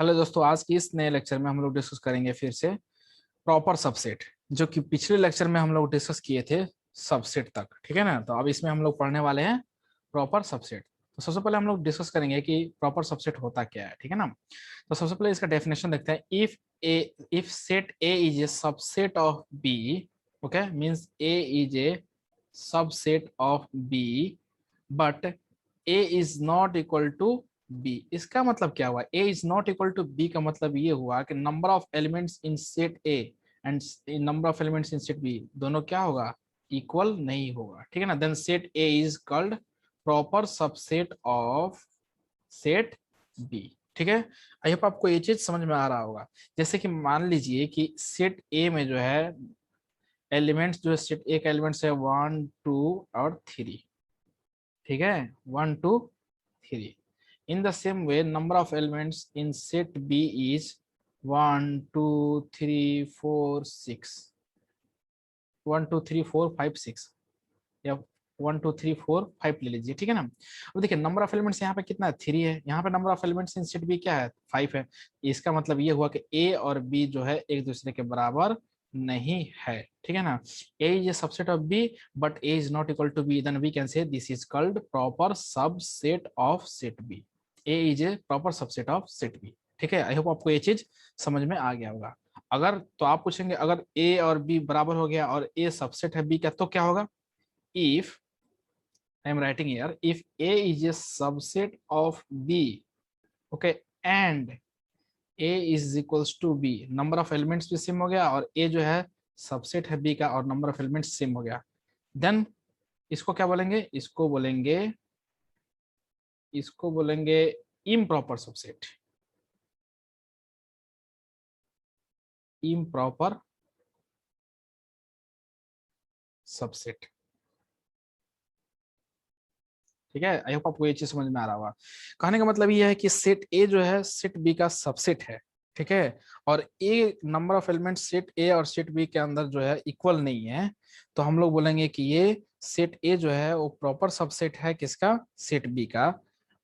Hello दोस्तों, आज की इस नए लेक्चर में हम लोग डिस्कस करेंगे फिर से प्रॉपर सबसेट, जो कि पिछले लेक्चर में हम लोग डिस्कस किए थे सबसेट तक। ठीक है ना। तो अब इसमें हम लोग पढ़ने वाले हैं प्रॉपर सबसेट। तो सबसे पहले हम लोग डिस्कस करेंगे कि प्रॉपर सबसेट होता क्या है। ठीक है ना। तो सबसे पहले इसका डेफिनेशन देखते हैं। If set A is a subset of B, okay, means A is a subset of B but A is not equal to B. इसका मतलब क्या हुआ? A is not equal to B का मतलब ये हुआ कि number of elements in set A and number of elements in set B दोनों क्या होगा? इक्वल नहीं होगा। ठीक है ना। Then set A is called proper subset of set B. ठीक है। आई होप आपको ये चीज समझ में आ रहा होगा। जैसे कि मान लीजिए कि सेट ए में जो है एलिमेंट्स, जो सेट ए का एलिमेंट्स है 1 2 और 3। ठीक है, 1 2 3। In the same way, number of elements in set B is 1 2 3 4 6, 1 2 3 4 5 6, या 1 2 3 4 5 ले लीजिए। ठीक है ना। अब देखिए नंबर ऑफ एलिमेंट्स यहाँ पे कितना है? 3 है। यहाँ पे number of elements in set B क्या है? 5 है। इसका मतलब ये हुआ कि ए और बी जो है एक दूसरे के बराबर नहीं है। ठीक है ना। A is a subset of B but A is not equal to B, then we can say this is called proper subset of set B. A is a proper subset of set B. ठीक है। I hope आपको ये चीज समझ में आ गया होगा। अगर तो आप पूछेंगे अगर ए और बी बराबर हो गया और ए सबसेट है बी का, तो क्या होगा? if I am writing here, if A is a subset of B, okay, and A is equals to B, number of elements भी सेम हो गया और A जो है सबसेट है B का और नंबर ऑफ एलिमेंट्स सेम हो गया, देन इसको क्या बोलेंगे? इसको बोलेंगे इम्प्रॉपर सबसेट। Improper subset. ठीक है। आई होप आपको ये चीज समझ में आ रहा होगा। कहने का मतलब ये है कि सेट ए जो है सेट बी का सबसेट है। ठीक है। और A number of element set A और सेट बी के अंदर जो है इक्वल नहीं है, तो हम लोग बोलेंगे कि ये सेट ए जो है वो प्रॉपर सबसेट है किसका? सेट बी का।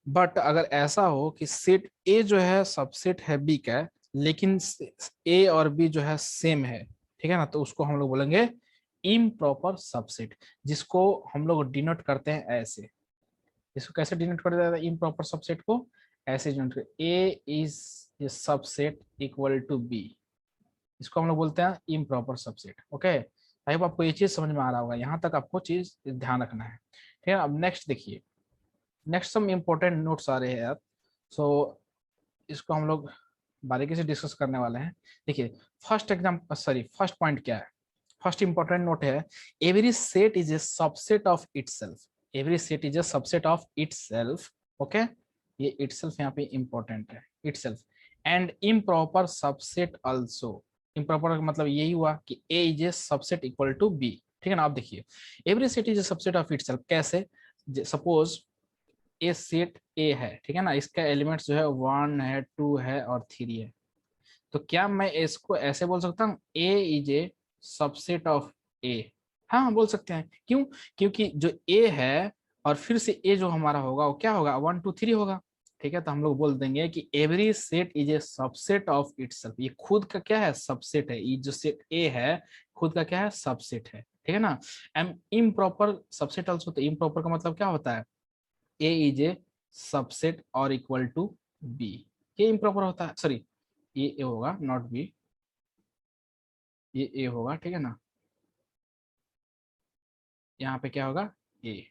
बट अगर ऐसा हो कि सेट ए जो है सबसेट है बी का, लेकिन ए और बी जो है सेम है, ठीक है ना, तो उसको हम लोग बोलेंगे इम्प्रॉपर सबसेट, जिसको हम लोग डिनोट करते हैं ऐसे। इसको कैसे डिनोट कर दिया जाता है इम्प्रॉपर सबसेट को? ऐसे डिनोट कर, A is a subset equal to B, इसको हम लोग बोलते हैं improper subset. Okay. I hope आपको ये चीज समझ में आ रहा होगा। यहाँ तक आपको चीज ध्यान रखना है। ठीक है। अब नेक्स्ट देखिए, नेक्स्ट सम इम्पोर्टेंट नोट्स आ रहे हैं यार। सो इसको हम लोग बारीकी से डिस्कस करने वाले हैं। देखिए फर्स्ट पॉइंट क्या है? फर्स्ट इंपॉर्टेंट नोट है, every set is a subset of itself. Every set is a subset of itself. Okay. ये इटसेल्फ यहाँ पे इंपॉर्टेंट है, itself. And improper subset also. Improper का मतलब यही हुआ कि A is a subset equal to B. ठीक है ना। आप देखिए every set is a subset of itself कैसे? सपोज ए सेट ए है, ठीक है ना, इसका एलिमेंट्स जो है 1 है 2 है और 3 है। तो क्या मैं इसको ऐसे बोल सकता हूँ ए इज ए सबसेट ऑफ ए? हाँ, बोल सकते हैं। क्यों? क्योंकि जो ए है और फिर से ए जो हमारा होगा वो क्या होगा? 1 2 3 होगा। ठीक है। तो हम लोग बोल देंगे कि every set is a subset of itself. ये खुद का क्या है? सबसेट है। ये जो सेट ए है खुद का क्या है? सबसेट है। ठीक है ना। And improper subset also. तो इम्प्रॉपर का मतलब क्या होता है? ए इज ए सबसेट और इक्वल टू बी। ये इम्प्रॉपर होता है। सॉरी, ये ए होगा नॉट बी, ये ए होगा। ठीक है ना। यहाँ पे क्या होगा? ए।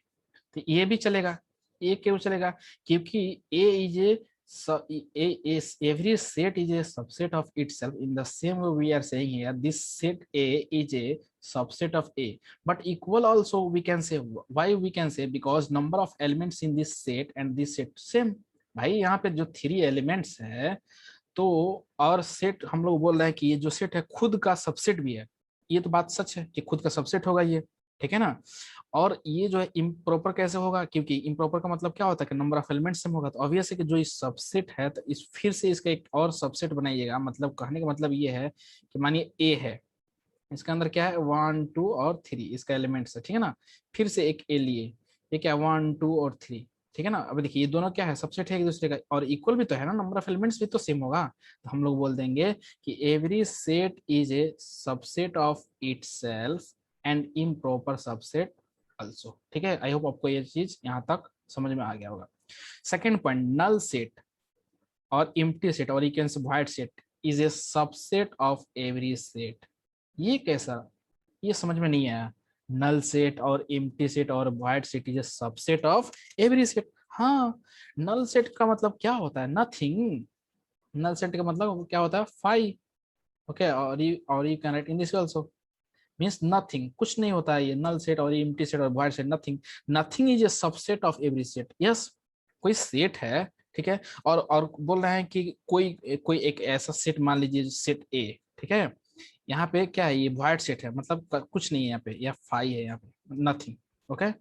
तो ये भी चलेगा। ए क्यों चलेगा? क्योंकि A is a every set is a subset of itself. In the same way we are saying here this set A is a subset of A, but equal also we can say. Why we can say? Because number of elements in this set and this set same। भाई यहाँ पे जो 3 elements है, तो और set हम लोग बोल रहे हैं कि ये जो सेट है खुद का सबसेट भी है। ये तो बात सच है कि खुद का सबसेट होगा ये। ठीक है ना। और ये जो है इम्प्रॉपर कैसे होगा? क्योंकि इम्प्रॉपर का मतलब क्या होता है कि नंबर ऑफ एलिमेंट्स सेम होगा। तो ऑब्वियस है कि जो इस सबसेट है, तो इस फिर से इसका एक और सबसेट बनाइएगा। मतलब कहने का मतलब ये है कि मानिए ए है, इसके अंदर क्या है? 1 2 और 3 इसका एलिमेंट्स है। ठीक है ना। फिर से एक ए लिए, ये क्या? 1 2 और 3। ठीक है ना। अब देखिए ये दोनों क्या है, सबसेट है एक दूसरे का, और इक्वल भी तो है ना, नंबर ऑफ एलिमेंट्स भी तो सेम होगा। तो हम लोग बोल देंगे कि every set is a subset of itself and improper subset also. ठीक है, आई होप आपको ये चीज यहाँ तक समझ में आ गया होगा। सेकेंड पॉइंट, नल सेट और एम्प्टी सेट और यू कैन से void set is a subset of every set. ये कैसा, ये समझ में नहीं आया। नल सेट और एम्प्टी सेट और void set is a subset of every set. हाँ, नल सेट का मतलब क्या होता है, नथिंग। नल सेट का मतलब क्या होता है, फाइव। ओके, और you can write in this also, means nothing, कुछ नहीं होता है ये नल सेट और एम्प्टी सेट और void set, nothing. Nothing is a subset of every set. Yes, कोई सेट है, ठीक है, और बोल रहे हैं कि कोई कोई एक ऐसा सेट मान लीजिए सेट ए, ठीक है, यहाँ पे क्या है, ये void सेट है, मतलब कुछ नहीं है यहाँ पे, या फाइव है यहाँ पे, नथिंग। ओके,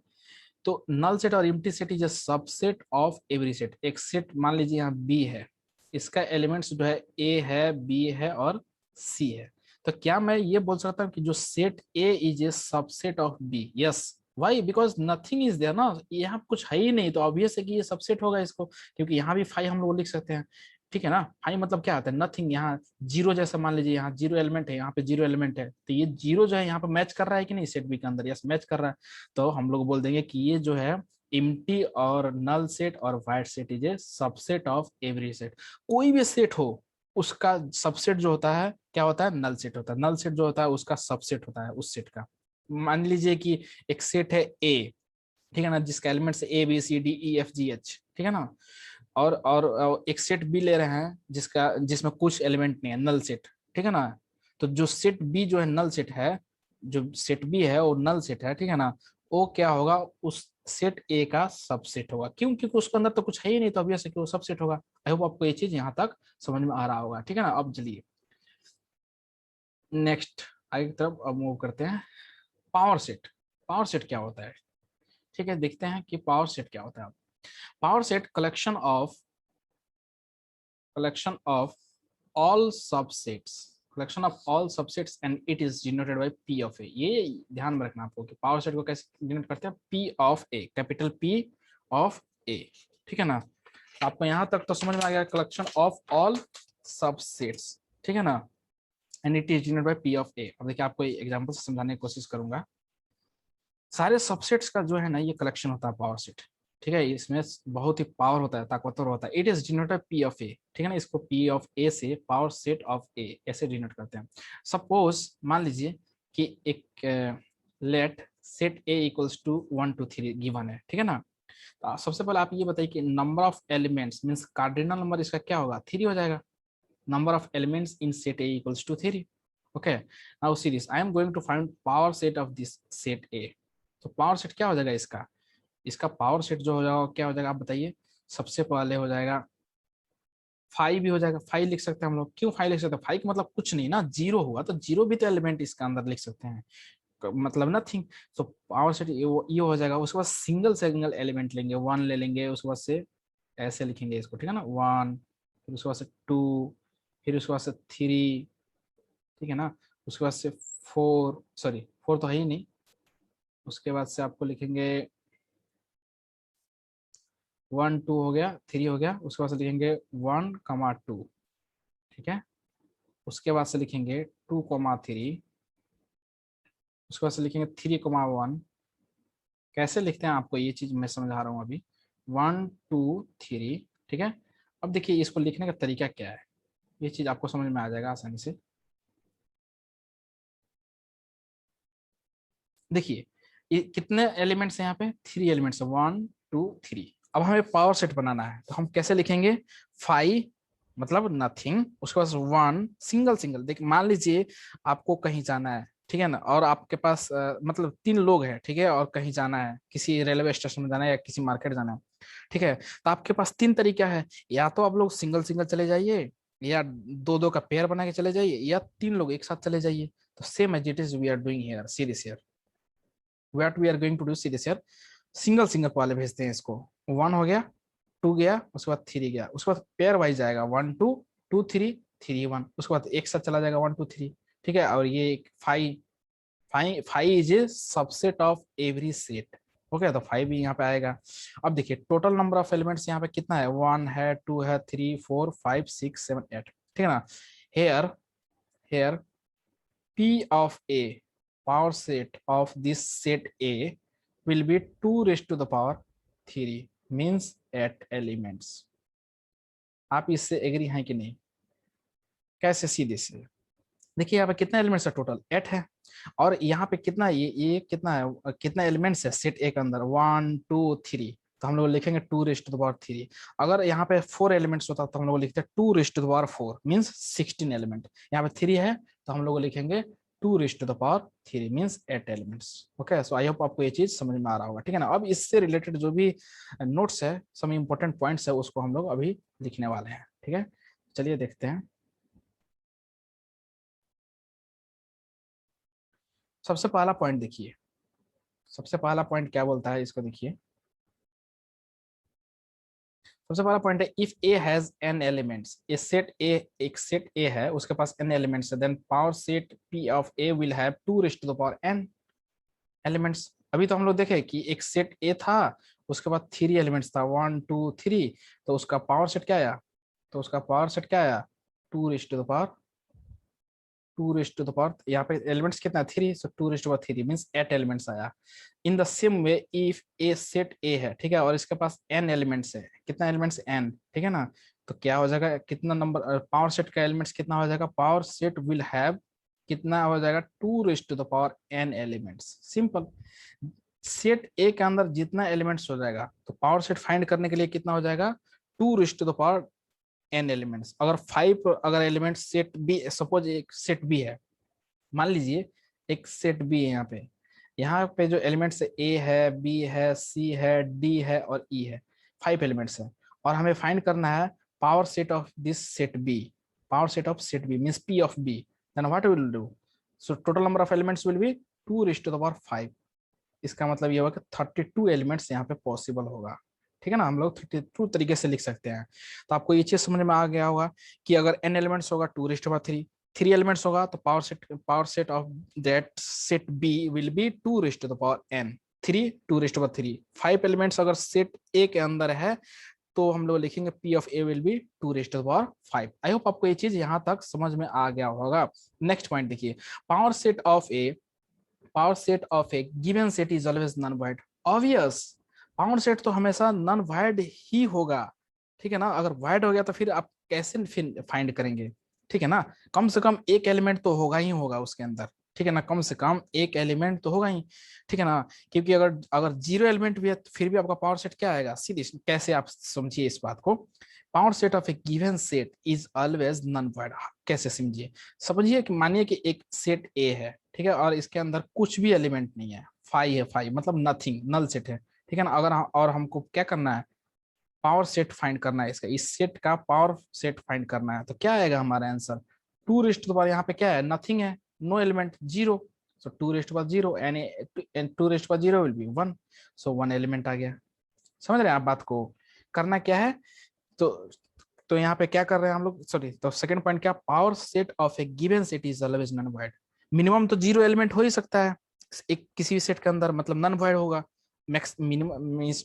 तो नल सेट और empty set is a subset of every set. एक सेट मान लीजिए यहाँ बी है, इसका एलिमेंट्स जो है ए है, बी है और सी है। तो क्या मैं ये बोल सकता हूँ कि जो set A is a subset of B? Yes, why? Because nothing is there ना, यहाँ कुछ है ही नहीं, तो ऑब्वियस है कि ये सबसेट होगा इसको, क्योंकि यहाँ भी फाइव हम लोग लिख सकते हैं। ठीक है ना, फाइव मतलब क्या आता है, नथिंग। यहाँ जीरो जैसा मान लीजिए, यहाँ जीरो एलिमेंट है, यहाँ पे जीरो एलिमेंट है, तो ये जीरो जो है यहाँ पे मैच कर रहा है कि नहीं सेट बी के अंदर? यस, मैच कर रहा है। तो हम लोग बोल देंगे कि ये जो है एम्प्टी और नल सेट और wide set is a subset of every set. कोई भी सेट हो उसका सबसेट जो होता है क्या होता है, नल सेट होता है। नल सेट जो होता है उसका सबसेट होता है उस सेट का। मान लीजिए कि एक सेट है ए, ठीक है ना, जिसका elements A B C D E F G H, ठीक है ना, और एक सेट बी ले रहे हैं जिसमें कुछ एलिमेंट नहीं है, नल सेट, ठीक है ना। तो जो सेट बी जो है नल सेट है, जो सेट बी है वो नल सेट है, ठीक है ना, वो क्या होगा, उस सेट ए का सबसेट होगा। क्यों? क्योंकि उसके अंदर तो कुछ है ही नहीं, तो ऑब्वियस है कि वो सबसेट होगा। आई होप आपको ये चीज यहाँ तक समझ में आ रहा होगा, ठीक है ना। अब चलिए नेक्स्ट आगे की तरफ अब मूव करते हैं। Power set. पावर सेट क्या होता है, ठीक है, देखते हैं कि पावर सेट क्या होता है। Power set collection of all subsets, collection of all subsets and it is denoted by p of a। ये ध्यान में रखना आपको कि पावर सेट को कैसे डिनोट करते हैं, p of a, capital p of a, ठीक है ना। आपको यहाँ तक तो समझ में आ गया, कलेक्शन ऑफ ऑल सबसेट्स, ठीक है ना, and it is denoted by p of a। अब देखिए आपको एग्जांपल से समझाने की कोशिश करूंगा। सारे सबसेट्स का जो है ना ये कलेक्शन होता है पावर सेट, ठीक है, इसमें बहुत ही पावर होता है, ताकतवर होता है। It is denoted P of A, ठीक है ना, इसको पी ऑफ ए से पावर सेट ऑफ ए ऐसे डिनोट करते हैं। सपोज मान लीजिए कि एक let set A equals to 1 2 3 given है, ठीक है ना। तो सबसे पहले आप ये बताइए कि number of elements means cardinal number इसका क्या होगा, 3 हो जाएगा। Number of elements in set A equals to 3। Okay, now series I am going to find power set of this set A. तो पावर सेट क्या हो जाएगा इसका, इसका पावर सेट जो हो जाएगा क्या हो जाएगा आप बताइए। सबसे पहले हो जाएगा फाइव भी हो जाएगा, फाइव लिख सकते हैं हम लोग। क्यों फाइव लिख सकते हैं, फाइव का मतलब कुछ नहीं ना, जीरो हुआ तो जीरो भी तो एलिमेंट इसका अंदर लिख सकते हैं, मतलब नथिंग। तो पावर सेट ये हो जाएगा। उसके बाद सिंगल सिंगल एलिमेंट लेंगे, वन ले लेंगे, उसके बाद से ऐसे लिखेंगे इसको, ठीक है ना, वन, फिर उसके बाद से टू, फिर उसके बाद से थ्री, ठीक है ना, उसके बाद से फोर, सॉरी फोर तो है ही नहीं, उसके बाद से आपको लिखेंगे वन टू हो गया, थ्री हो गया, उसके बाद से लिखेंगे वन कमा टू, ठीक है, उसके बाद से लिखेंगे टू कमा थ्री, उसके बाद से लिखेंगे थ्री कमा वन। कैसे लिखते हैं आपको ये चीज मैं समझा रहा हूँ अभी, वन टू थ्री, ठीक है। अब देखिए इसको लिखने का तरीका क्या है, ये चीज आपको समझ में आ जाएगा आसानी से। देखिए ये कितने एलिमेंट्स हैं यहाँ पे, थ्री एलिमेंट्स है, वन टू थ्री। अब हमें पावर सेट बनाना है तो हम कैसे लिखेंगे, फाइव मतलब नथिंग, उसके पास वन सिंगल सिंगल। देखिए मान लीजिए आपको कहीं जाना है, ठीक है ना, और आपके पास मतलब तीन लोग हैं, ठीक है, और कहीं जाना है, किसी रेलवे स्टेशन में जाना है या किसी मार्केट जाना है, ठीक है। तो आपके पास तीन तरीका है, या तो आप लोग सिंगल सिंगल चले जाइए, या दो दो का पेयर बना के चले जाइए, या तीन लोग एक साथ चले जाइए। तो same as it is we are doing here, see this here, what we are going to do, see this here. Single single वाले भेजते हैं इसको, वन हो गया, टू गया, उसके बाद थ्री गया, उसके बाद पेयर वाइज जाएगा, one two, two three, three one, उसके बाद एक साथ चला जाएगा वन टू थ्री, ठीक है। और ये five, five five is a subset of every set, okay, तो 5 भी यहाँ पे आएगा। अब देखिए टोटल नंबर ऑफ एलिमेंट्स यहाँ पे कितना है, 1 है, 2 है, 3 4 5 6 7 8, ठीक है ना। Here here P of A, power set of this set A will be 2 raised to the power 3, means 8 elements। आप इससे एग्री हैं कि नहीं? कैसे? सीधे से देखिए यहाँ पे कितना एलिमेंट्स है, टोटल 8 है। और यहाँ पे कितना, ये कितना है, कितना एलिमेंट्स है सेट ए के अंदर, 1 2 3, तो हम लोग लिखेंगे 2 रेस्ट टू द पावर 3। अगर यहाँ पे 4 एलिमेंट्स होता तो हम लोग लिखते हैं 2 raised to the power 4, means 16 element. यहाँ पे 3 है तो हम लोग लिखेंगे 2 raised to the power 3, means 8 elements. Okay, so I hope आपको ये चीज समझ में आ रहा होगा, ठीक है ना। अब इससे रिलेटेड जो भी नोट्स है, सम इंपॉर्टेंट पॉइंट्स है, उसको हम लोग अभी लिखने वाले हैं, ठीक है। चलिए देखते हैं। सबसे पहला पॉइंट देखिए, सबसे पहला पॉइंट क्या बोलता है, इसको देखिए। सबसे पहला पॉइंट है, if A has N elements, a set A, एक सेट ए है, उसके पास एन एलिमेंट्स है, then power set P of A will have 2 raise to the power N elements. अभी तो हम लोग देखे कि एक सेट ए था, उसके बाद 3 एलिमेंट्स था, 1 2 3, तो उसका पावर सेट क्या आया, तो उसका पावर सेट क्या आया, 2 raise to the power 2 raise to the power, यहाँ पे एलिमेंट्स कितना, 3, so 2 raise to power 3 means 8 elements आया। In the same way if a set A है, ठीक है, और इसके पास n एलिमेंट्स है, कितना एलिमेंट्स, n, ठीक है ना। तो क्या हो जाएगा, कितना नंबर, पावर सेट का एलिमेंट्स कितना हो जाएगा, पावर सेट विल हैव कितना हो जाएगा, 2 raise to the power n elements. Simple, set A के अंदर जितना एलिमेंट्स हो जाएगा, तो पावर सेट फाइंड करने के लिए कितना हो जाएगा, 2 raise to the power n elements. अगर 5 अगर एलिमेंट सेट बी, सपोज एक सेट बी है, मान लीजिए एक सेट बी है, यहाँ पे जो एलिमेंट्स है, ए है, बी है, सी है, डी है और ई है, 5 एलिमेंट्स है, और हमें फाइंड करना है power set of this set B, power set of set B means P of B, then what will do, so total number of elements will be 2 raise to the power 5। इसका मतलब ये होगा कि 32 elements यहाँ पे possible होगा, ठीक है ना। हम लोग 32 तरीके से लिख सकते हैं। तो आपको ये चीज समझ में आ गया होगा कि अगर n एलिमेंट्स होगा 2 रेज़ टू पावर 3, 3 एलिमेंट्स होगा तो power set of that set B will be 2 raise to the power n, 3 2 raise to power 3। 5 elements अगर सेट ए के अंदर है तो हम लोग लिखेंगे P of A will be 2 raise to the power 5। I hope आपको ये चीज यहाँ तक समझ में आ गया होगा। नेक्स्ट पॉइंट देखिए, power set of A, power set of A given set is always non void. Obvious, power set तो हमेशा नॉन वॉइड ही होगा, ठीक है ना। अगर वॉइड हो गया तो फिर आप कैसे फिर फाइंड करेंगे, ठीक है ना। कम से कम एक एलिमेंट तो होगा ही होगा उसके अंदर, ठीक है ना, कम से कम एक एलिमेंट तो होगा ही, ठीक है ना। क्योंकि अगर अगर 0 एलिमेंट भी है तो फिर भी आपका पावर सेट क्या आएगा, सीधे कैसे आप समझिए इस बात को, power set of A given set is always non void. कैसे समझिए, समझिए कि मानिए कि एक सेट ए है, ठीक है, और इसके अंदर कुछ भी एलिमेंट नहीं है, 5 है, 5 मतलब नथिंग, नल सेट है, ठीक है ना। अगर और हमको क्या करना है, पावर सेट फाइंड करना है इसका, इस सेट का पावर सेट फाइंड करना है, तो क्या आएगा हमारा answer, 2 raise to the power, यहाँ पे क्या है, नथिंग है, no element, 0, so 2 raise to power 0 and 2 raise to power 0 will be 1, so 1 element आ गया। समझ रहे हैं आप बात को, करना क्या है, तो यहाँ पे क्या कर रहे हैं हम लोग, सॉरी, तो सेकंड पॉइंट क्या, power set of A given set is always non void. Minimum तो 0 एलिमेंट हो ही सकता है एक किसी भी सेट के अंदर, मतलब नॉन वॉइड होगा। मैक्स मिनिमम मींस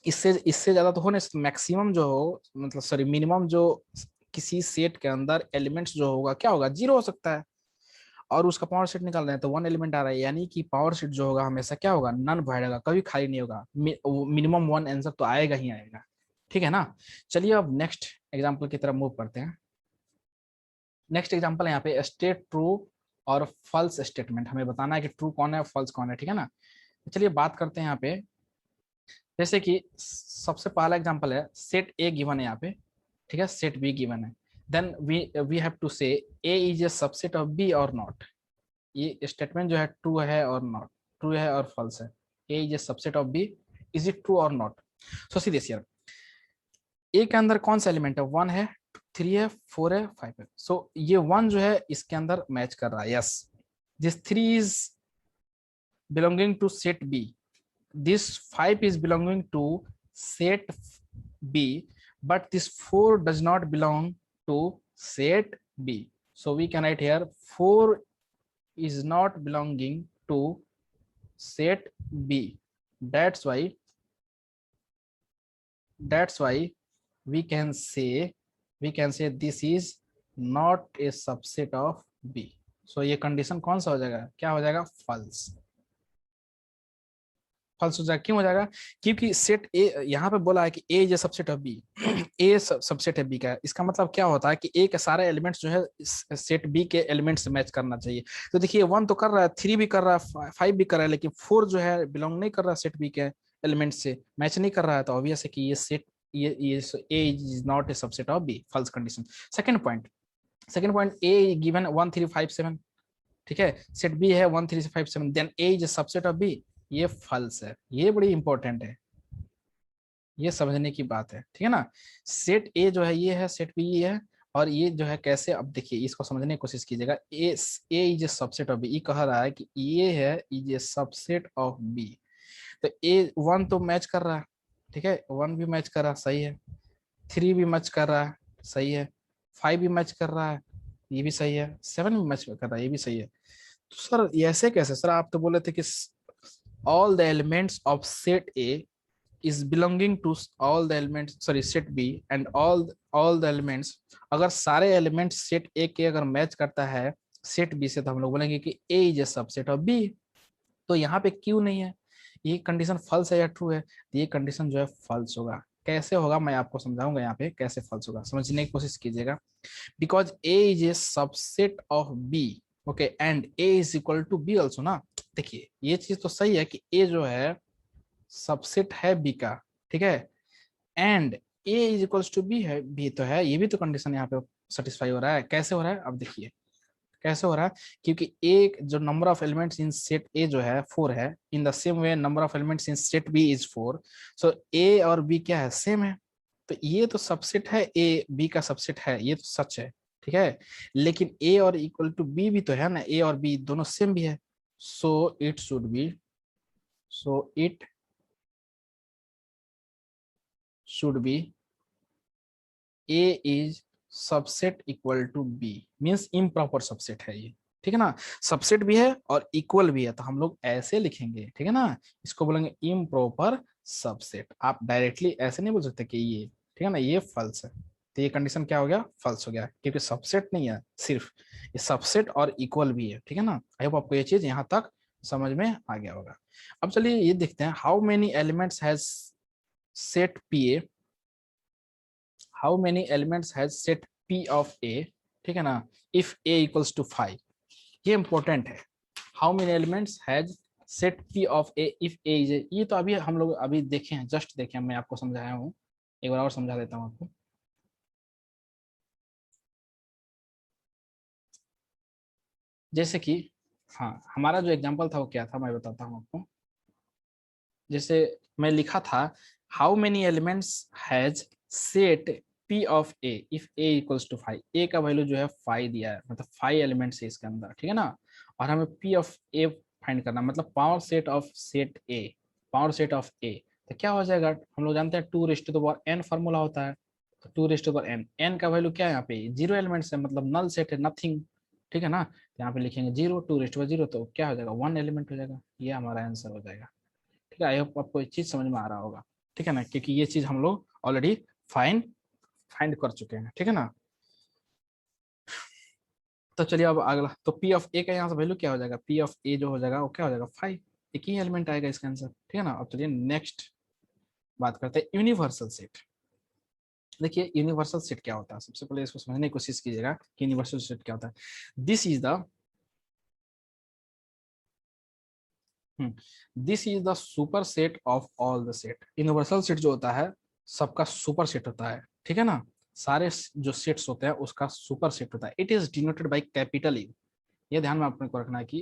इससे इससे ज्यादा तो हो नहीं, मैक्सिमम जो हो, मतलब सॉरी मिनिमम जो किसी सेट के अंदर एलिमेंट्स जो होगा क्या होगा, 0 हो सकता है। और उसका पावर सेट निकाल रहे हैं तो 1 एलिमेंट आ रहा है, यानी कि पावर सेट जो होगा हमेशा क्या होगा, नन वॉइड होगा, कभी खाली नहीं होगा, मिनिमम 1 आंसर तो आएगा ही आएगा, ठीक है ना। चलिए अब नेक्स्ट एग्जाम्पल की तरफ मूव करते हैं। नेक्स्ट एग्जाम्पल है यहाँ पे स्टेट ट्रू और फॉल्स स्टेटमेंट, हमें बताना है कि ट्रू कौन है फॉल्स कौन है, ठीक है ना। तो चलिए बात करते हैं यहाँ पे, जैसे कि सबसे पहला एग्जांपल है सेट ए गिवन है यहाँ पे, ठीक है, सेट बी गिवन है, then we have to say A is a subset of B और नॉट। ये स्टेटमेंट जो है ट्रू है और नॉट, ट्रू है और फॉल्स है, A is a subset of B, is it true और not. So see this here, A के अंदर कौन सा एलिमेंट है, 1 है, 3 है, 4 है, 5 है, सो ये 1 जो है इसके अंदर मैच कर रहा है, yes, this 3 is belonging to set B, this 5 is belonging to set B, but this 4 does not belong to set B. So we can write here 4 is not belonging to set B. That's why that's why we can say this is not a subset of B. So ये condition कौन सा हो जाएगा, क्या हो जाएगा, false. False हो जाएगा, क्यों हो जाएगा, क्योंकि सेट ए यहाँ पे बोला है कि A is subset of B. A subset है बी का, इसका मतलब क्या होता है कि ए के सारे एलिमेंट्स जो है सेट बी के एलिमेंट्स से मैच करना चाहिए। तो देखिए 1 तो कर रहा है, 3 भी कर रहा है, 5 भी कर रहा है, लेकिन 4 जो है बिलोंग नहीं कर रहा सेट बी के एलिमेंट से, मैच नहीं कर रहा है, तो ऑब्वियस है कि ये सेट ये A is not a subset of B, false condition. Second point A given 1 3 5 7, ठीक है, सेट बी है 1 3 5 7, then A is subset of B, ये फॉल्स है। ये बड़ी इंपॉर्टेंट है, ये समझने की बात है, ठीक है ना। सेट ए जो है ये है, सेट बी ये है, और ये जो है कैसे, अब देखिए इसको समझने की कोशिश कीजिएगा। A is a subset of B, ये कह रहा है कि ये है is a subset of B, तो ए 1 तो मैच कर रहा है, ठीक है, 1 भी मैच कर रहा है, सही है, 3 भी मैच कर रहा है, सही है, 5 भी मैच कर रहा है, ये भी सही है, 7 भी मैच कर रहा है, ये भी सही है। तो सर ये ऐसे कैसे, सर आप तो बोले थे कि all the elements of set A is belonging to all the elements, sorry, set B, and all the elements, अगर सारे एलिमेंट सेट ए के अगर मैच करता है सेट बी से, तो हम लोग बोलेंगे कि A is a subset of B. तो यहाँ पे क्यों नहीं है, ये कंडीशन फॉल्स है या ट्रू है, तो ये कंडीशन जो है फॉल्स होगा। कैसे होगा मैं आपको समझाऊंगा यहाँ पे कैसे फॉल्स होगा, समझने की कोशिश कीजिएगा। Because A is a subset of B, okay, and A is equal to B also ना। देखिए ये चीज तो सही है कि ए जो है सबसेट है बी का, ठीक है, and A is equals to B है, बी तो है, ये भी तो कंडीशन यहाँ पे सेटिस्फाई हो रहा है। कैसे हो रहा है, अब देखिए कैसे हो रहा है, क्योंकि एक जो number of elements in set A जो है 4 है, in the same way number of elements in set B is 4, so A और बी क्या है, सेम है, तो ये तो सबसेट है, ए बी का सबसेट है, ये तो सच है, ठीक है। लेकिन ए और इक्वल टू बी भी तो है ना, ए और बी दोनों सेम भी है, so it should be, so it should be A is subset equal to B, means improper subset है ये, ठीक है ना। सबसेट भी है और इक्वल भी है, तो हम लोग ऐसे लिखेंगे, ठीक है ना, इसको बोलेंगे इम्प्रॉपर सबसेट। आप डायरेक्टली ऐसे नहीं बोल सकते कि ये, ठीक है ना, ये फॉल्स है, तो ये कंडीशन क्या हो गया, फॉल्स हो गया, क्योंकि सबसेट नहीं है सिर्फ, ये सबसेट और इक्वल भी है, ठीक है ना। आई होप आपको ये चीज यहाँ तक समझ में आ गया होगा। अब चलिए ये देखते हैं, how many elements has set P A, how many elements has set P of A, ठीक है ना, इफ ए इक्वल्स टू 5, ये इंपॉर्टेंट है। How many elements has set P of A if A is ए, ये तो अभी हम लोग अभी देखे हैं, जस्ट देखे हैं, मैं आपको समझाया हूँ, एक बार और समझा देता हूँ आपको। जैसे कि हाँ, हमारा जो एग्जांपल था वो क्या था, मैं बताता हूँ आपको। जैसे मैं लिखा था, how many elements has set P of A if A equals to 5, A का वैल्यू जो है 5 दिया है, मतलब 5 एलिमेंट्स है इसके अंदर, ठीक है ना। और हमें पी ऑफ ए फाइंड करना, मतलब power set of set A, power set of A, तो क्या हो जाएगा, हम लोग जानते हैं 2 raise to the power n formula होता है, तो 2 raise to the power n, n का वैल्यू क्या है यहाँ पे, 0 एलिमेंट्स है, मतलब नल सेट है, नथिंग, ठीक है ना। तो यहाँ पे लिखेंगे 0, 2 रेज़ टू द 0, तो क्या हो जाएगा, 1 एलिमेंट हो जाएगा, ये हमारा आंसर हो जाएगा, ठीक है। आई होप आपको ये चीज समझ में आ रहा होगा, ठीक है ना, क्योंकि ये चीज हम लोग ऑलरेडी फाइंड फाइंड कर चुके हैं, ठीक है ना। तो चलिए अब अगला, तो पी ऑफ ए का यहाँ से वैल्यू क्या हो जाएगा, पी ऑफ ए जो हो जाएगा वो क्या हो जाएगा, 5, एक ही एलिमेंट आएगा इसका आंसर, ठीक है ना। अब चलिए नेक्स्ट बात करते हैं, यूनिवर्सल सेट। देखिए यूनिवर्सल सेट क्या होता है, सबसे पहले इसको समझने की कोशिश कीजिएगा कि यूनिवर्सल सेट क्या होता है। This is the this is the super set of all the set. Universal set जो होता है सबका सुपर सेट होता है, ठीक है ना, सारे जो सेट्स होते हैं उसका सुपर सेट होता है। It is denoted by capital you, ये ध्यान में अपने को रखना है कि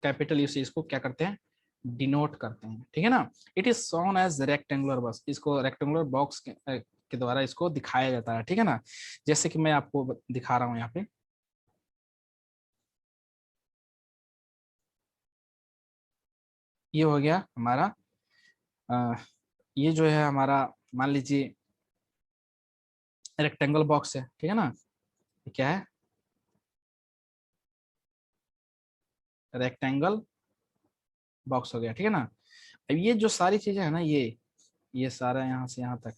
कैपिटल यू से इसको क्या करते हैं, डिनोट करते हैं, ठीक है ना। It is shown as rectangular box, इसको रेक्टेंगुलर बॉक्स के द्वारा इसको दिखाया जाता है, ठीक है ना। जैसे कि मैं आपको दिखा रहा हूँ यहाँ पे, ये हो गया हमारा अ, ये जो है हमारा, मान लीजिए रेक्टेंगल बॉक्स है, ठीक है ना, ये क्या है, रेक्टेंगल बॉक्स हो गया, ठीक है ना। अब ये जो सारी चीजें है ना, ये सारा यहाँ से यहाँ तक,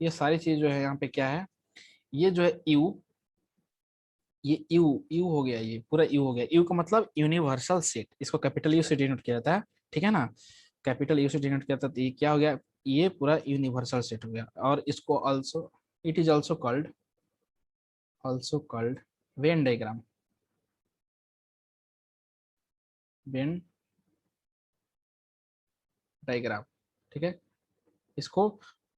ये सारी चीज जो है यहाँ पे क्या है, ये जो है यू, ये यू, यू हो गया, ये पूरा यू हो गया। यू का मतलब यूनिवर्सल सेट, इसको कैपिटल यू से डिनोट किया जाता है, ठीक है ना, कैपिटल यू से डिनोट किया जाता है। तो ये क्या हो गया, ये पूरा यूनिवर्सल सेट हो गया। और इसको also, it is also called Venn diagram, Venn diagram, ठीक है, इसको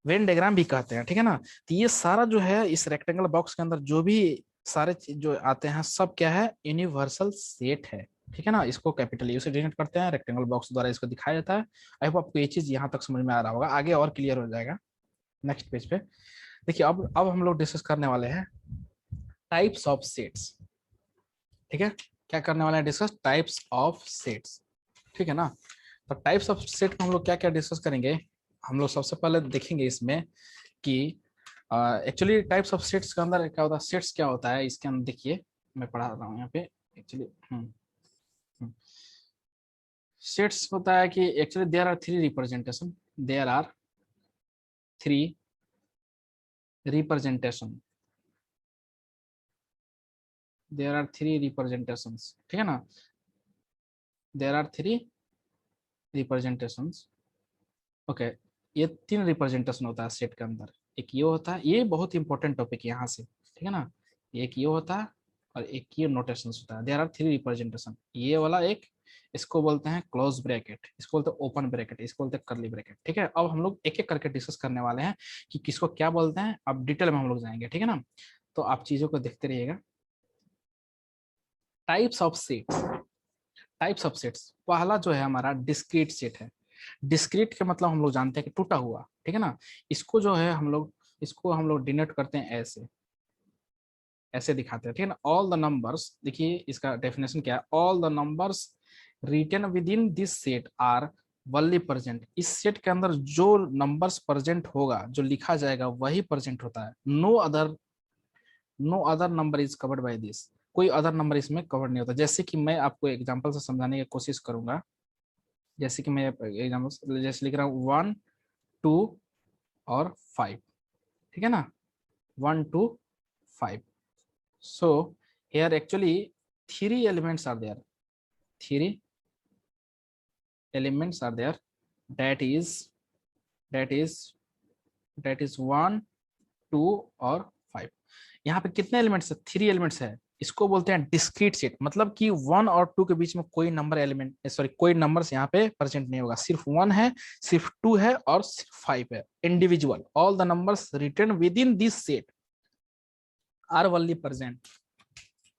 वेन डायग्राम भी कहते हैं, ठीक है ना। तो ये सारा जो है इस रेक्टेंगल बॉक्स के अंदर जो भी सारे चीज जो आते हैं सब क्या है, यूनिवर्सल सेट है, ठीक है ना। इसको कैपिटल यू से डिनोट करते हैं, रेक्टेंगल बॉक्स द्वारा इसको दिखाया जाता है। आई होप आपको ये चीज यहाँ तक समझ में आ रहा होगा, आगे और क्लियर हो जाएगा नेक्स्ट पेज पे। देखिए अब हम लोग डिस्कस करने वाले हैं टाइप्स ऑफ सेट्स, ठीक है। क्या करने वाले हैं, डिस्कस टाइप्स ऑफ सेट्स, ठीक है ना। तो टाइप्स ऑफ सेट में हम लोग क्या क्या डिस्कस करेंगे, हम लोग सबसे पहले देखेंगे इसमें कि एक्चुअली टाइप्स ऑफ सेट्स के अंदर क्या होता है, सेट्स क्या होता है इसके अंदर। देखिए मैं पढ़ा रहा हूँ यहाँ पे एक्चुअली, सेट्स होता है कि actually there are three representation, there are three representation, there are three representations, ठीक है ना, there are three representations, okay. ये तीन रिप्रेजेंटेशन होता है सेट के अंदर। एक ये होता है, ये बहुत इंपॉर्टेंट टॉपिक है यहाँ से, ठीक है ना। एक ये होता है और एक ये नोटेशन होता है। देयर आर थ्री रिप्रेजेंटेशन, ये वाला एक, इसको बोलते हैं क्लोज ब्रैकेट, इसको बोलते हैं ओपन ब्रैकेट, इसको बोलते हैं कर्ली ब्रैकेट, ठीक है। अब हम लोग एक एक करके डिस्कस करने वाले हैं कि किसको क्या बोलते हैं, अब डिटेल में हम लोग जाएंगे, ठीक है ना। तो आप चीजों को देखते रहिएगा। Types of sets, types of sets, पहला जो है हमारा डिस्क्रीट सेट है। डिस्क्रीट के मतलब हम लोग जानते हैं कि टूटा हुआ, ठीक है ना। इसको जो है हम लोग, इसको हम लोग डिनोट करते हैं ऐसे, ऐसे दिखाते हैं, ठीक है ना। ऑल द नंबर्स, देखिए इसका डेफिनेशन क्या है, all the numbers written within this set are only present. इस सेट के अंदर जो नंबर्स प्रेजेंट होगा, जो लिखा जाएगा वही प्रेजेंट होता है। No other number is covered by this, कोई अदर नंबर इसमें कवर नहीं होता। जैसे कि मैं आपको एग्जांपल से समझाने की कोशिश करूंगा, जैसे कि मैं एग्जाम्पल जैसे लिख रहा हूँ 1 2 और 5, ठीक है ना, 1 2 5। सो here actually three elements are there, three elements are there, that is that is that is 1 2 और 5। यहाँ पे कितने एलिमेंट्स है, थ्री एलिमेंट्स है। इसको बोलते हैं डिस्क्रीट सेट, मतलब कि 1 और 2 के बीच में कोई नंबर एलिमेंट, सॉरी कोई नंबर्स यहाँ पे प्रेजेंट नहीं होगा। सिर्फ 1 है, सिर्फ 2 है और सिर्फ 5 है। Individual all the numbers written within this set are only present,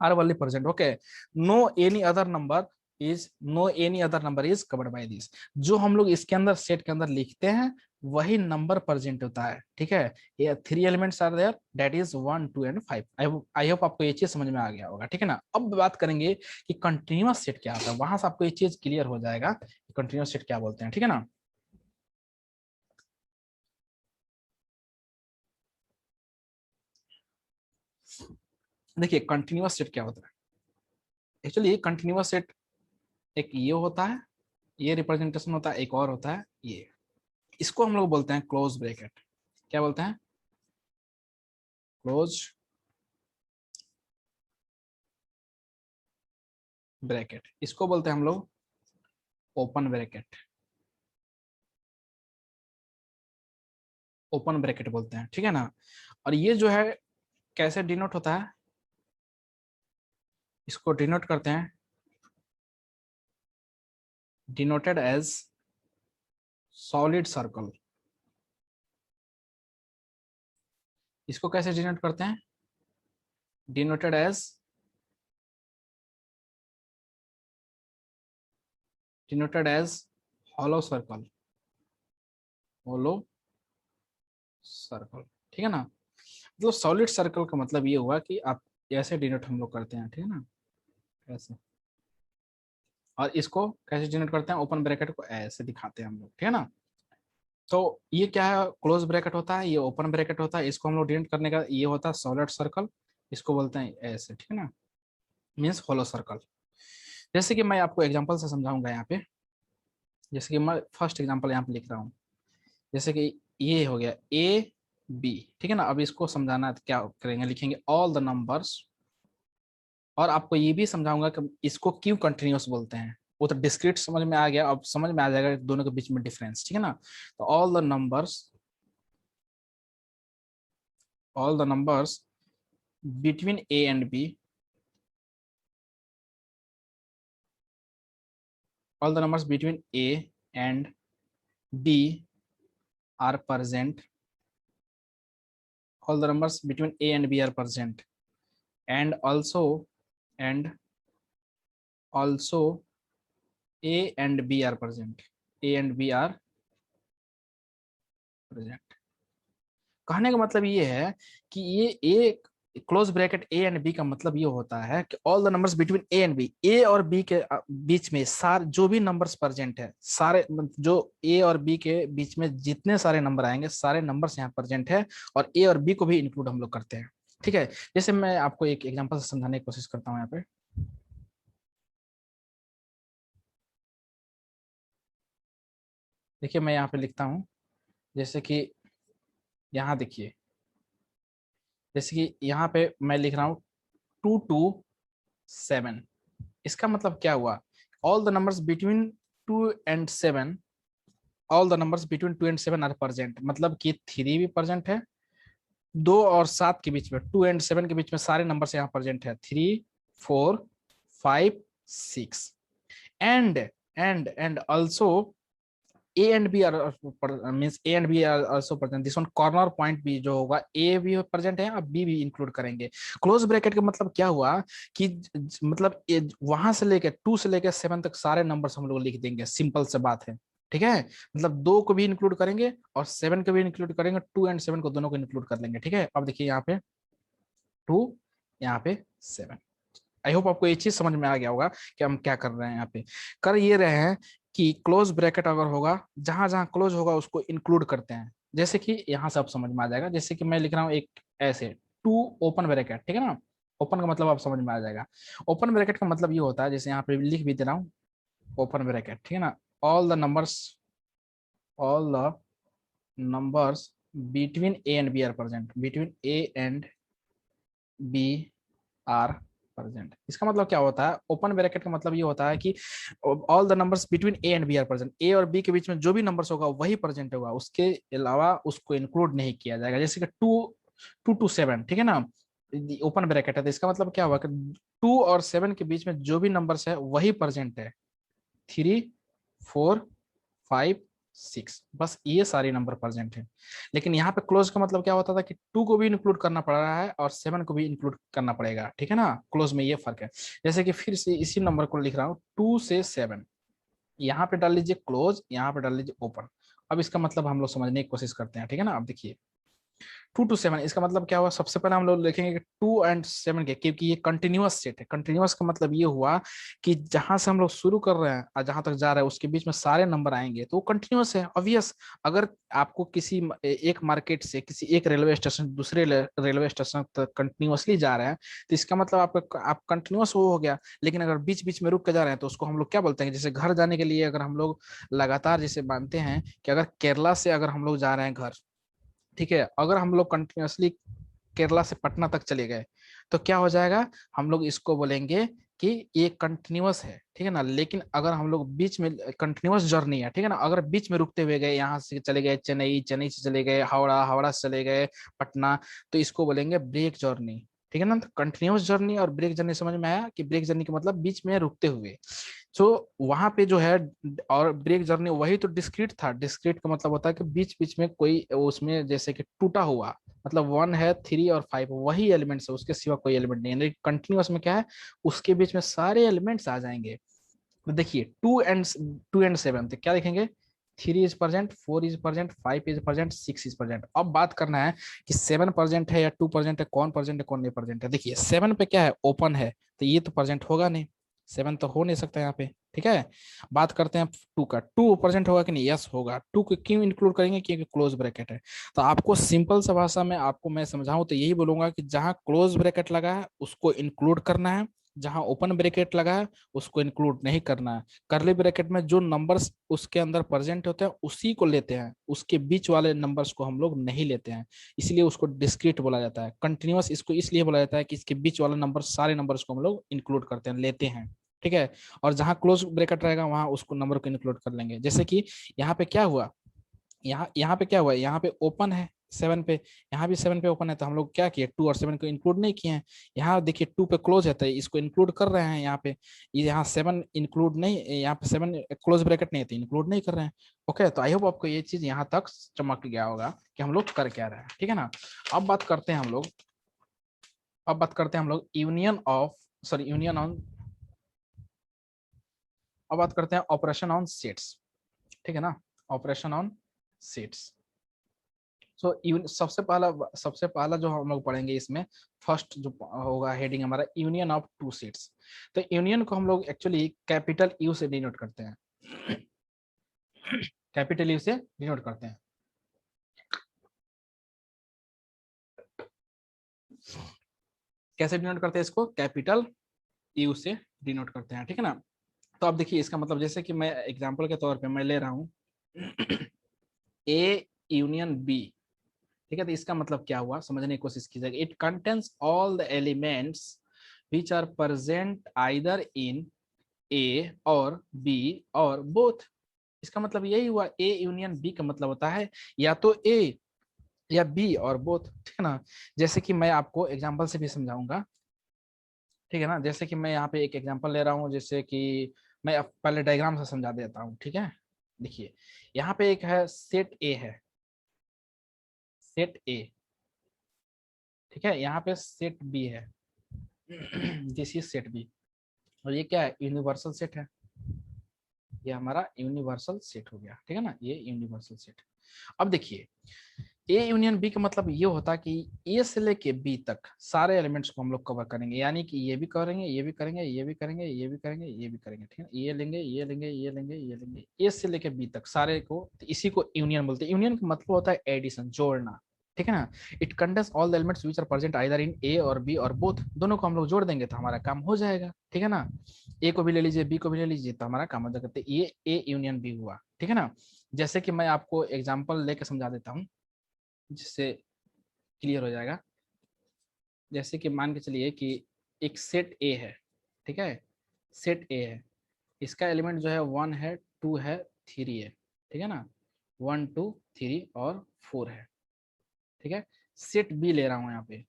are only present, okay. No any other number is, no any other number is covered by this. जो हम लोग इसके अंदर सेट के अंदर लिखते हैं वही नंबर प्रेजेंट होता है, ठीक है। ये three elements are there, that is 1 2 and 5। I hope आपको ये चीज समझ में आ गया होगा, ठीक है ना। अब बात करेंगे कि कंटिन्यूअस सेट क्या होता है, वहां से आपको ये चीज क्लियर हो जाएगा कि कंटिन्यूअस सेट क्या बोलते हैं, ठीक है ना। देखिए कंटिन्यूअस सेट क्या होता है, एक्चुअली कंटिन्यूअस सेट एक ये होता है, ये रिप्रेजेंटेशन होता है, एक और होता है ये, इसको हम लोग बोलते हैं क्लोज ब्रैकेट। क्या बोलते हैं, क्लोज ब्रैकेट। इसको बोलते हैं हम लोग ओपन ब्रैकेट, ओपन ब्रैकेट बोलते हैं, ठीक है ना। और ये जो है कैसे डिनोट होता है, इसको डिनोट करते हैं, डिनोटेड एज सॉलिड सर्कल। इसको कैसे डिनोट करते हैं, denoted as, denoted as hollow circle, hollow circle, ठीक है ना। मतलब सॉलिड सर्कल का मतलब ये हुआ कि आप ऐसे डिनोट हम लोग करते हैं, ठीक है ना, ऐसे। और इसको कैसे डिनोट करते हैं, ओपन ब्रैकेट को ऐसे दिखाते हैं हम लोग, ठीक है ना। तो ये क्या है, क्लोज ब्रैकेट होता है, ये ओपन ब्रैकेट होता है। इसको हम लोग डिनोट करने का ये होता है सॉलिड सर्कल, इसको बोलते हैं ऐसे, ठीक है ना, मीन्स होलो सर्कल। जैसे कि मैं आपको एग्जांपल से समझाऊंगा यहाँ पे। जैसे कि मैं फर्स्ट एग्जांपल यहाँ पे लिख रहा हूँ। जैसे कि ये हो गया ए बी, ठीक है ना। अब इसको समझाना है तो क्या करेंगे, लिखेंगे ऑल द नंबर्स। और आपको ये भी समझाऊंगा कि इसको क्यों कंटिन्यूअस बोलते हैं। वो तो डिस्क्रीट समझ में आ गया, अब समझ में आ जाएगा दोनों के बीच में डिफरेंस, ठीक है ना। तो all the numbers between A and B, all the numbers between a and b are present, all the numbers between a and b are present, and also a and b are present, a and b are present। कहने का मतलब ये है कि ये A close bracket A and B का मतलब ये होता है कि all the numbers between A and B, A और बी के बीच में सारे जो भी नंबर्स प्रेजेंट है, सारे जो ए और बी के बीच में जितने सारे नंबर आएंगे सारे नंबर्स यहाँ प्रेजेंट है, और ए और बी को भी इंक्लूड हम लोग करते हैं, ठीक है। जैसे मैं आपको एक एग्जांपल से समझाने की कोशिश करता हूँ यहाँ पे। देखिए मैं यहाँ पे लिखता हूँ, जैसे कि यहाँ देखिए, जैसे कि यहाँ पे मैं लिख रहा हूँ 2 to 7। इसका मतलब क्या हुआ, all the numbers between 2 and 7, all the numbers between 2 and 7 are present, मतलब कि 3 भी प्रेजेंट है, 2 और 7 के बीच में, 2 and 7 के बीच में सारे नंबर्स यहाँ प्रेजेंट है, 3 4 5 6। And also A and B are means A and B are also present, this one corner point भी जो होगा ए भी प्रेजेंट है, अब बी भी इंक्लूड करेंगे। क्लोज ब्रैकेट का मतलब क्या हुआ कि मतलब वहां से लेकर 2 से लेकर 7 तक सारे नंबर्स हम लोग लिख देंगे, सिंपल से बात है, ठीक है। मतलब 2 को भी इंक्लूड करेंगे और 7 को भी इंक्लूड करेंगे, 2 and 7 को दोनों को इंक्लूड कर लेंगे, ठीक है। अब देखिए यहाँ पे 2, यहाँ पे 7। आई होप आपको ये चीज समझ में आ गया होगा कि हम क्या कर रहे हैं यहाँ पे। कर ये रहे हैं कि क्लोज ब्रैकेट अगर होगा, जहां जहां क्लोज होगा उसको इंक्लूड करते हैं। जैसे कि यहाँ से आप समझ में आ जाएगा, जैसे कि मैं लिख रहा हूँ एक ऐसे 2 ओपन ब्रैकेट, ठीक है ना। ओपन का मतलब आप समझ में आ जाएगा। ओपन ब्रैकेट का मतलब ये होता है, जैसे यहाँ पे लिख भी दे रहा हूँ, ओपन ब्रैकेट, ठीक है ना। All the numbers between A and B are present, between A and B are present. इसका मतलब क्या होता है, ओपन ब्रैकेट का मतलब ये होता है कि all the numbers between A and B are present, A और बी के बीच में जो भी नंबर्स होगा वही प्रेजेंट होगा, उसके अलावा उसको इंक्लूड नहीं किया जाएगा। जैसे कि 2 to 7, ठीक है ना, ओपन ब्रैकेट है, तो इसका मतलब क्या हुआ कि 2 और 7 के बीच में जो भी नंबर्स है वही प्रेजेंट है, 3 4 5 6, बस ये सारे नंबर प्रेजेंट है। लेकिन यहाँ पे क्लोज का मतलब क्या होता था कि 2 को भी इंक्लूड करना पड़ रहा है और 7 को भी इंक्लूड करना पड़ेगा, ठीक है ना। क्लोज में ये फर्क है। जैसे कि फिर से इसी नंबर को लिख रहा हूँ 2 से 7, यहाँ पे डाल लीजिए क्लोज, यहाँ पे डाल लीजिए ओपन। अब इसका मतलब हम लोग समझने की कोशिश करते हैं, ठीक है ना। अब देखिए 2 to 7, इसका मतलब क्या हुआ, सबसे पहले हम लोग लिखेंगे कि 2 and 7 के, क्योंकि ये कंटिन्यूअस सेट है। कंटिन्यूअस का मतलब ये हुआ कि जहां से हम लोग शुरू कर रहे हैं और जहां तक जा रहे हैं उसके बीच में सारे नंबर आएंगे, तो वो कंटिन्यूअस है, ऑब्वियस। अगर आपको किसी एक मार्केट से किसी एक रेलवे स्टेशन दूसरे रेलवे स्टेशन तक कंटिन्यूअसली जा रहे हैं, तो इसका मतलब आप कंटिन्यूअस वो हो गया। लेकिन अगर बीच बीच में रुक के जा रहे हैं तो उसको हम लोग क्या बोलते हैं, जैसे घर जाने के लिए अगर हम लोग लगातार जैसे मानते हैं कि अगर केरला से अगर हम लोग जा रहे हैं घर, ठीक है, अगर हम लोग कंटिन्यूअसली केरला से पटना तक चले गए तो क्या हो जाएगा, हम लोग इसको बोलेंगे कि ये कंटिन्यूअस है, ठीक है ना। लेकिन अगर हम लोग बीच में कंटिन्यूअस जर्नी है, ठीक है ना, अगर बीच में रुकते हुए गए, यहाँ से चले गए चेन्नई, चेन्नई से चले गए हावड़ा, हावड़ा से चले गए पटना, तो इसको बोलेंगे ब्रेक जर्नी, ठीक है ना। तो कंटिन्यूअस जर्नी और ब्रेक जर्नी समझ में आया कि ब्रेक जर्नी का मतलब बीच में रुकते हुए। सो वहां पे जो है, और ब्रेक जर्नी वही तो डिस्क्रीट था। डिस्क्रीट का मतलब होता है कि बीच बीच में कोई उसमें जैसे कि टूटा हुआ, मतलब 1 है 3 और 5 वही एलिमेंट्स है, उसके सिवा कोई एलिमेंट नहीं है। कंटिन्यूअस में क्या है, उसके बीच में सारे एलिमेंट्स आ जाएंगे। तो देखिए 2 and 7, तो क्या देखेंगे, 3 is present, 4 is present, 5 is present, 6 is present. अब बात करना है कि 7 प्रेजेंट है या 2 प्रेजेंट है, कौन प्रेजेंट है कौन नहीं प्रेजेंट है। देखिए 7 पे क्या है, ओपन है, तो ये तो प्रेजेंट होगा नहीं, 7 तो हो नहीं सकता यहाँ पे, ठीक है। बात करते हैं 2 का, 2 प्रेजेंट होगा कि नहीं, यस होगा। 2 को क्यों इंक्लूड करेंगे, क्योंकि क्लोज ब्रैकेट है। तो आपको सिंपल सा भाषा में आपको मैं समझाऊं तो यही बोलूंगा कि जहां क्लोज ब्रैकेट लगा है उसको इंक्लूड करना है, जहां ओपन ब्रैकेट लगा है उसको इंक्लूड नहीं करना है। करली ब्रैकेट में जो नंबर्स उसके अंदर प्रेजेंट होते हैं उसी को लेते हैं, उसके बीच वाले नंबर्स को हम लोग नहीं लेते हैं, इसलिए उसको डिस्क्रीट बोला जाता है। कंटिन्यूअस इसको इसलिए बोला जाता है कि इसके बीच वाला नंबर, सारे नंबर्स को हम लोग इंक्लूड करते हैं, लेते हैं, ठीक है। और जहां क्लोज ब्रैकेट रहेगा वहां उसको नंबर को इंक्लूड कर लेंगे। जैसे कि यहाँ पे क्या हुआ, यहाँ पे क्या हुआ, यहाँ पे ओपन है 7 पे, यहाँ भी 7 पे ओपन है, तो हम लोग क्या किए, 2 और 7 को इंक्लूड नहीं किए हैं। यहाँ देखिए 2 पे क्लोज है तो इसको इंक्लूड कर रहे हैं यहाँ पे, यहाँ 7 इंक्लूड नहीं, यहाँ पे 7 क्लोज ब्रैकेट नहीं है तो इंक्लूड नहीं कर रहे हैं। ओके, तो आई होप आपको ये चीज यहाँ तक चमक गया होगा कि हम लोग कर क्या रहे हैं, ठीक है ना। अब बात करते हैं हम लोग, अब बात करते हैं हम लोग union of, sorry union on, अब बात करते हैं ऑपरेशन ऑन सेट्स, ठीक है ना, ऑपरेशन ऑन सेट्स। सो सबसे पहला जो हम लोग पढ़ेंगे इसमें, फर्स्ट जो होगा हेडिंग हमारा यूनियन ऑफ टू सेट्स। तो यूनियन को हम लोग एक्चुअली कैपिटल यू से डिनोट करते हैं, कैपिटल यू से डिनोट करते हैं। कैसे डिनोट करते हैं इसको, कैपिटल यू से डिनोट करते हैं, ठीक है ना। तो अब देखिए इसका मतलब, जैसे कि मैं एग्जांपल के तौर पे मैं ले रहा हूँ ए यूनियन बी, ठीक है। तो इसका मतलब क्या हुआ समझने की कोशिश कीजिएगा। It contains all the elements which are present either in A और बी और बोथ। इसका मतलब यही हुआ, ए यूनियन बी का मतलब होता है या तो ए या बी और बोथ, ठीक है ना। जैसे कि मैं आपको एग्जांपल से भी समझाऊंगा, ठीक है ना। जैसे कि मैं यहाँ पे एक एग्जांपल ले रहा हूँ, जैसे कि मैं अब पहले डायग्राम से समझा देता हूँ, ठीक है। देखिए यहाँ पे एक है सेट ए है, सेट ए, ठीक है। यहाँ पे सेट बी है, दिस इज सेट बी। और ये क्या है, यूनिवर्सल सेट है, ये हमारा यूनिवर्सल सेट हो गया, ठीक है ना, ये यूनिवर्सल सेट। अब देखिए ए यूनियन बी का मतलब ये होता है कि ए से लेके बी तक सारे एलिमेंट्स को हम लोग कवर करेंगे, यानी कि ये भी करेंगे, ये भी करेंगे, ये भी करेंगे, ये भी करेंगे, ये भी करेंगे, ठीक है। ये लेंगे, ये लेंगे, ये लेंगे, ये लेंगे, ए से लेके बी तक सारे को, तो इसी को यूनियन बोलते हैं। यूनियन का मतलब होता है एडिशन, जोड़ना, ठीक है ना। It contains all the elements which are present either in A और बी और बोथ, दोनों को हम लोग जोड़ देंगे तो हमारा काम हो जाएगा, ठीक है ना। ए को भी ले लीजिए, बी को भी ले लीजिए, तो हमारा काम हो जाएगा। तो ये ए यूनियन बी हुआ, ठीक है ना। जैसे कि मैं आपको एग्जाम्पल लेके समझा देता हूँ जिससे क्लियर हो जाएगा। जैसे कि मान के चलिए कि एक सेट ए है, ठीक है, सेट ए है, इसका एलिमेंट जो है 1 है, 2 है, 3 है, ठीक है ना, 1 2 3 और 4 है, ठीक है। सेट बी ले रहा हूँ यहाँ पे,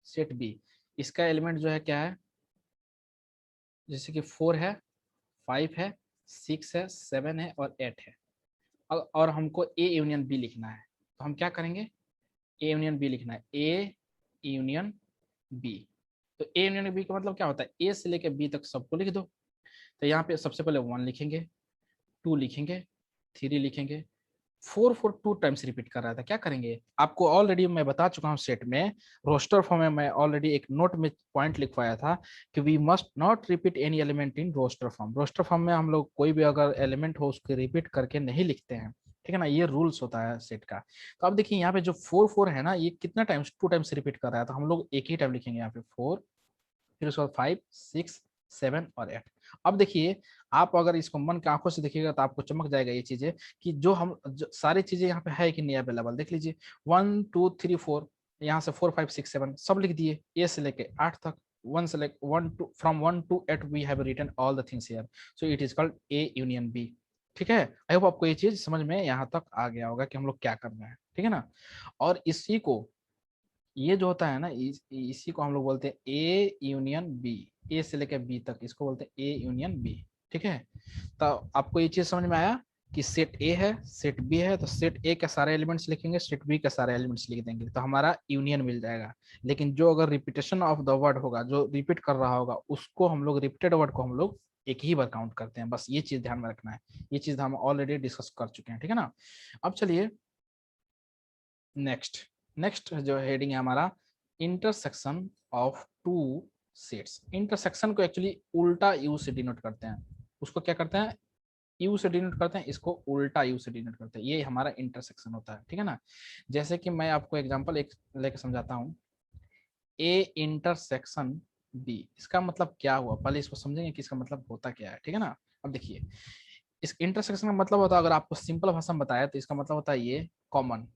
सेट बी, इसका एलिमेंट जो है क्या है, जैसे कि 4 है, 5 है, 6 है, 7 है और 8 है। और हमको ए यूनियन बी लिखना है, तो हम क्या करेंगे, ए यूनियन बी लिखना है, ए यूनियन बी। तो ए यूनियन बी का मतलब क्या होता है, ए से लेकर बी तक सबको लिख दो। तो यहाँ पे सबसे पहले 1 लिखेंगे, 2 लिखेंगे, 3 लिखेंगे, 4 4 2 टाइम्स रिपीट कर रहा था, क्या करेंगे, आपको ऑलरेडी मैं बता चुका हूँ सेट में, रोस्टर फॉर्म में मैं ऑलरेडी एक नोट में पॉइंट लिखवाया था कि we must not repeat any element in roster form. Roster form में हम लोग कोई भी अगर एलिमेंट हो उसको रिपीट करके नहीं लिखते हैं, ठीक है ना, ये रूल्स होता है सेट का। तो अब देखिए यहाँ पे जो 4 4 है ना, ये कितना टाइम्स, 2 टाइम्स रिपीट कर रहा है, तो हम लोग एक ही टाइम लिखेंगे यहाँ पे 4, फिर उसके बाद 5 6 7 और 8। अब देखिए आप अगर इसको मन के आंखों से देखिएगा तो आपको चमक जाएगा ये चीजें कि सारी चीजें यहाँ पे है कि नहीं अवेलेबल, देख लीजिए 1 2 3 4, यहाँ से 4 5 6 7 सब लिख दिए, ए से लेके 8 तक, 1 से लेके 1 2 from 1 to 8 we have written all the things here, so it is called A union B, ठीक है। आई होप आपको ये चीज समझ में यहाँ तक आ गया होगा कि हम लोग क्या करना है, ठीक है ना। और इसी को, ये जो होता है ना, इसी को हम लोग बोलते हैं ए यूनियन बी, ए से लेकर बी तक इसको बोलते हैं ए यूनियन बी, ठीक है। तो आपको ये चीज समझ में आया कि सेट ए है, सेट बी है, तो सेट ए के सारे एलिमेंट्स लिखेंगे, सेट बी के सारे एलिमेंट्स लिख देंगे तो हमारा यूनियन मिल जाएगा। लेकिन जो अगर रिपीटेशन ऑफ द वर्ड होगा, जो रिपीट कर रहा होगा, उसको हम लोग, रिपीटेड वर्ड को हम लोग एक ही बार काउंट करते हैं, बस ये चीज ध्यान में रखना है। ये चीज हम ऑलरेडी डिस्कस कर चुके हैं, ठीक है ना। अब चलिए नेक्स्ट, नेक्स्ट जो हेडिंग है हमारा, intersection of two sets. Intersection को एक्चुअली उल्टा यू से डिनोट करते हैं, उसको क्या करते हैं, यू से डिनोट करते हैं, इसको उल्टा यू से डिनोट करते हैं, ये हमारा इंटरसेक्शन होता है, ठीक है ना। जैसे कि मैं आपको एग्जांपल एक लेके समझाता हूँ, ए इंटरसेक्शन बी, इसका मतलब क्या हुआ, पहले इसको समझेंगे कि इसका मतलब होता क्या है, ठीक है ना। अब देखिए, इस इंटरसेक्शन का मतलब होता है, अगर आपको सिंपल भाषा में बताया तो इसका मतलब होता है ये कॉमन,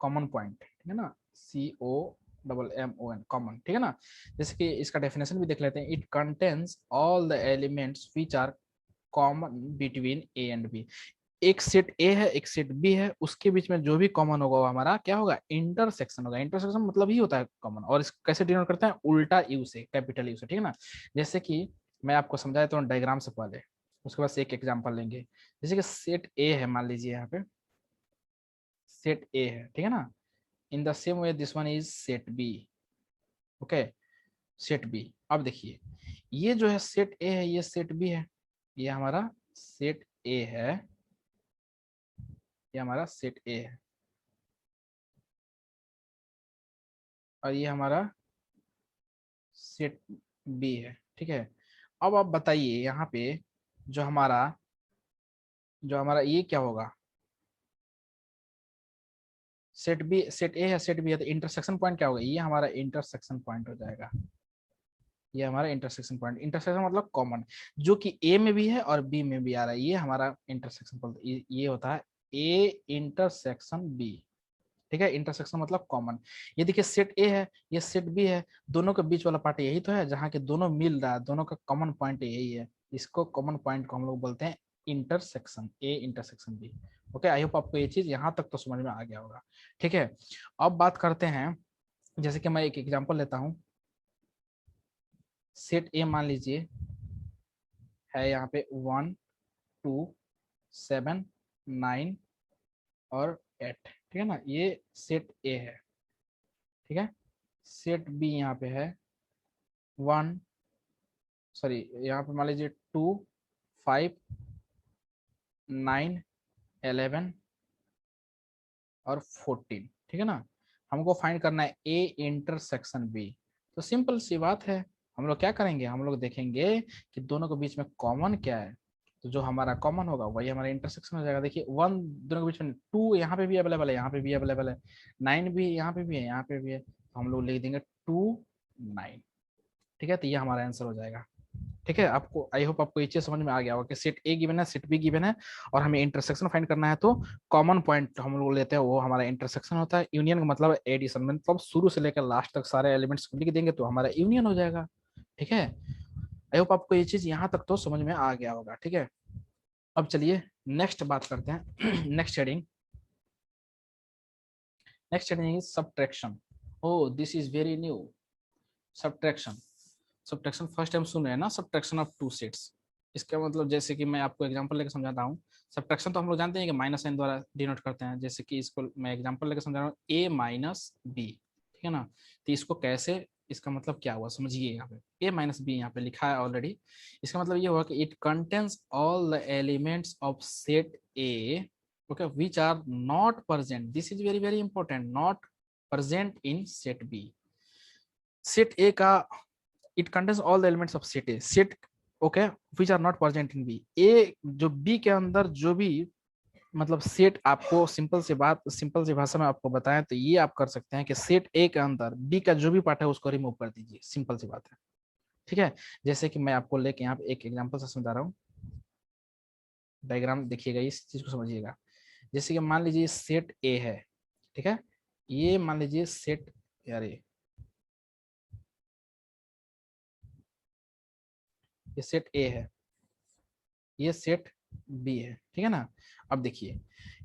कॉमन पॉइंट, ठीक है ना, COMMON, कॉमन, ठीक है ना। जैसे कि इसका डेफिनेशन भी देख लेते हैं, it contains all the elements which are common between A and B. एक सेट ए है, एक सेट बी है, उसके बीच में जो भी कॉमन होगा वो हमारा क्या होगा, इंटरसेक्शन होगा। इंटरसेक्शन मतलब ही होता है कॉमन, और इस कैसे डिनोट करते हैं, उल्टा यू से, कैपिटल यू से, ठीक है ना। जैसे कि मैं आपको समझा देता हूँ डायग्राम से पहले, उसके बाद एक एग्जांपल लेंगे। जैसे कि सेट ए है, मान लीजिए यहाँ पे सेट ए है, ठीक है ना। In the same way this one is set B, okay, set B. अब देखिए, ये जो है सेट ए है, ये सेट बी है, ये हमारा सेट ए है, ये हमारा सेट ए है, और ये हमारा सेट बी है, ठीक है। अब आप बताइए यहाँ पे जो हमारा ये क्या होगा, सेट बी, सेट ए है, सेट बी है, तो इंटरसेक्शन पॉइंट क्या होगा, ये हमारा इंटरसेक्शन पॉइंट हो जाएगा, ये हमारा इंटरसेक्शन पॉइंट। इंटरसेक्शन मतलब कॉमन, जो कि ए में भी है और बी में भी आ रहा है, ये हमारा इंटरसेक्शन पॉइंट, ये होता है ए इंटरसेक्शन बी, ठीक है। इंटरसेक्शन मतलब कॉमन। ये देखिए सेट ए है, ये सेट बी है, दोनों के बीच वाला पार्ट यही तो है, जहाँ के दोनों मिल रहा है, दोनों का कॉमन पॉइंट यही है, इसको कॉमन पॉइंट को हम लोग बोलते हैं intersection, A intersection B. Okay, I hope आपको ये चीज यहाँ तक तो समझ में आ गया होगा, ठीक है। अब बात करते हैं, जैसे कि मैं एक एग्जांपल लेता हूँ, सेट ए मान लीजिए है यहाँ पे 1 2 7 9 और 8, ठीक है ना, ये सेट ए है, ठीक है। सेट बी यहाँ पे है 1, सॉरी, यहाँ पे मान लीजिए 2 5 9 11 और 14, ठीक है ना। हमको फाइंड करना है ए इंटरसेक्शन बी। तो सिंपल सी बात है, हम लोग क्या करेंगे, हम लोग देखेंगे कि दोनों के बीच में कॉमन क्या है, तो जो हमारा कॉमन होगा वही हमारा इंटरसेक्शन हो जाएगा। देखिए 1 दोनों के बीच में, 2 यहाँ पे भी अवेलेबल है, यहाँ पे भी अवेलेबल है, 9 भी यहाँ पे भी है, यहाँ पे भी है, तो हम लोग लिख देंगे 2 9, ठीक है। तो ये हमारा आंसर हो जाएगा, ठीक है। आपको आई होप आपको ये चीज समझ में आ गया होगा कि सेट ए गिवन है, सेट बी गिवन है, और हमें इंटरसेक्शन फाइंड करना है, तो कॉमन पॉइंट हम लोग लेते हैं, वो हमारा इंटरसेक्शन होता है। यूनियन का मतलब एडिशन, मतलब शुरू से लेकर लास्ट तक सारे एलिमेंट्स को लिख देंगे तो हमारा यूनियन हो जाएगा, ठीक है। आई होप आपको ये चीज यहाँ तक तो समझ में आ गया होगा, ठीक है। अब चलिए नेक्स्ट बात करते हैं next heading, next heading is subtraction. Oh this is very new, subtraction. Subtraction first time सुन रहे हैं ना, सब्ट्रैक्शन ऑफ टू सेट्स। इसका मतलब जैसे कि मैं आपको एग्जांपल लेकर समझाता हूँ। सब्ट्रैक्शन तो हम लोग जानते हैं कि माइनस साइन द्वारा डिनोट करते हैं, जैसे कि इसको मैं एग्जांपल लेकर समझा रहा हूँ, ए माइनस बी, ठीक है ना। तो इसको कैसे, इसका मतलब क्या हुआ समझिए, यहाँ पे ए माइनस बी यहाँ पे लिखा है ऑलरेडी। इसका मतलब ये हुआ कि it contains all the elements of set A, okay, which are not present, this is very very important, not present in set B. Set A का, it contains all the elements of set A, set okay, which are not present in B. A जो B के अंदर जो भी, मतलब set, आपको simple सी बात, simple सी भाषा में आपको बताएं तो ये आप कर सकते हैं कि सेट ए के अंदर बी का जो भी पार्ट है उसको रिमूव कर दीजिए, सिंपल सी बात है, ठीक है। जैसे कि मैं आपको लेके यहाँ पे एक एग्जांपल से समझा रहा हूँ, डायग्राम देखिएगा, इस चीज को समझिएगा। जैसे कि मान लीजिए सेट ए है, ठीक है, ये मान लीजिए सेट, यार ये सेट ए है, ये सेट बी है, ठीक है ना। अब देखिए,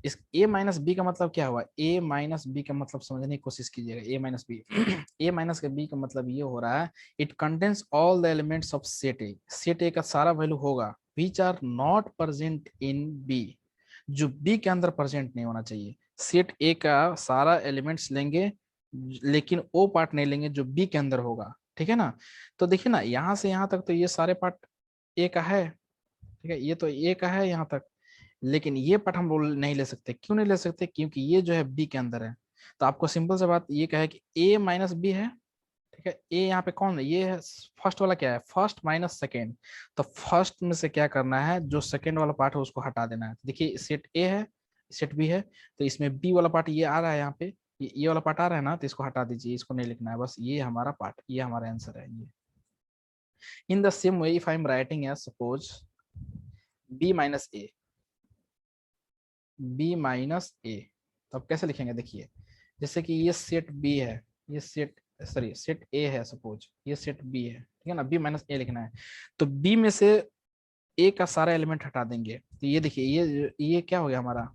इस ए माइनस बी का मतलब क्या हुआ, ए माइनस बी का मतलब समझने की कोशिश कीजिएगा, A minus B A minus के बी का मतलब ये हो रहा है, it contains all the elements of set A, set A का सारा वैल्यू होगा which are not present in B, जो बी के अंदर प्रेजेंट नहीं होना चाहिए। सेट ए का सारा एलिमेंट्स लेंगे, लेकिन वो पार्ट नहीं लेंगे जो बी के अंदर होगा, ठीक है ना। तो देखिए ना, यहाँ से यहाँ तक तो ये सारे पार्ट ए का है, ठीक है, ये तो ए का है यहाँ तक, लेकिन ये पार्ट हम लोग नहीं ले सकते। क्यों नहीं ले सकते, क्योंकि ये जो है बी के अंदर है। तो आपको सिंपल सा बात ये कहे कि ए माइनस बी है, ठीक है। ए यहाँ पे कौन है, ये है फर्स्ट वाला, क्या है फर्स्ट माइनस सेकेंड। तो फर्स्ट में से क्या करना है, जो सेकेंड वाला पार्ट है उसको हटा देना है। देखिए सेट ए है, सेट बी है, तो इसमें बी वाला पार्ट ये आ रहा है यहाँ पे, ये वाला पार्ट आ रहा है ना, तो इसको हटा दीजिए, इसको नहीं लिखना है, बस ये हमारा पार्ट, ये हमारा आंसर है ये। In the same way if I am writing as suppose B minus A, B minus A, तो अब कैसे लिखेंगे देखिए, जैसे कि ये सेट बी है, ये सेट सॉरी सेट ए है, सपोज ये सेट बी है, ठीक है ना, बी माइनस ए लिखना है। तो बी में से ए का सारा एलिमेंट हटा देंगे, तो ये देखिए ये क्या हो गया हमारा,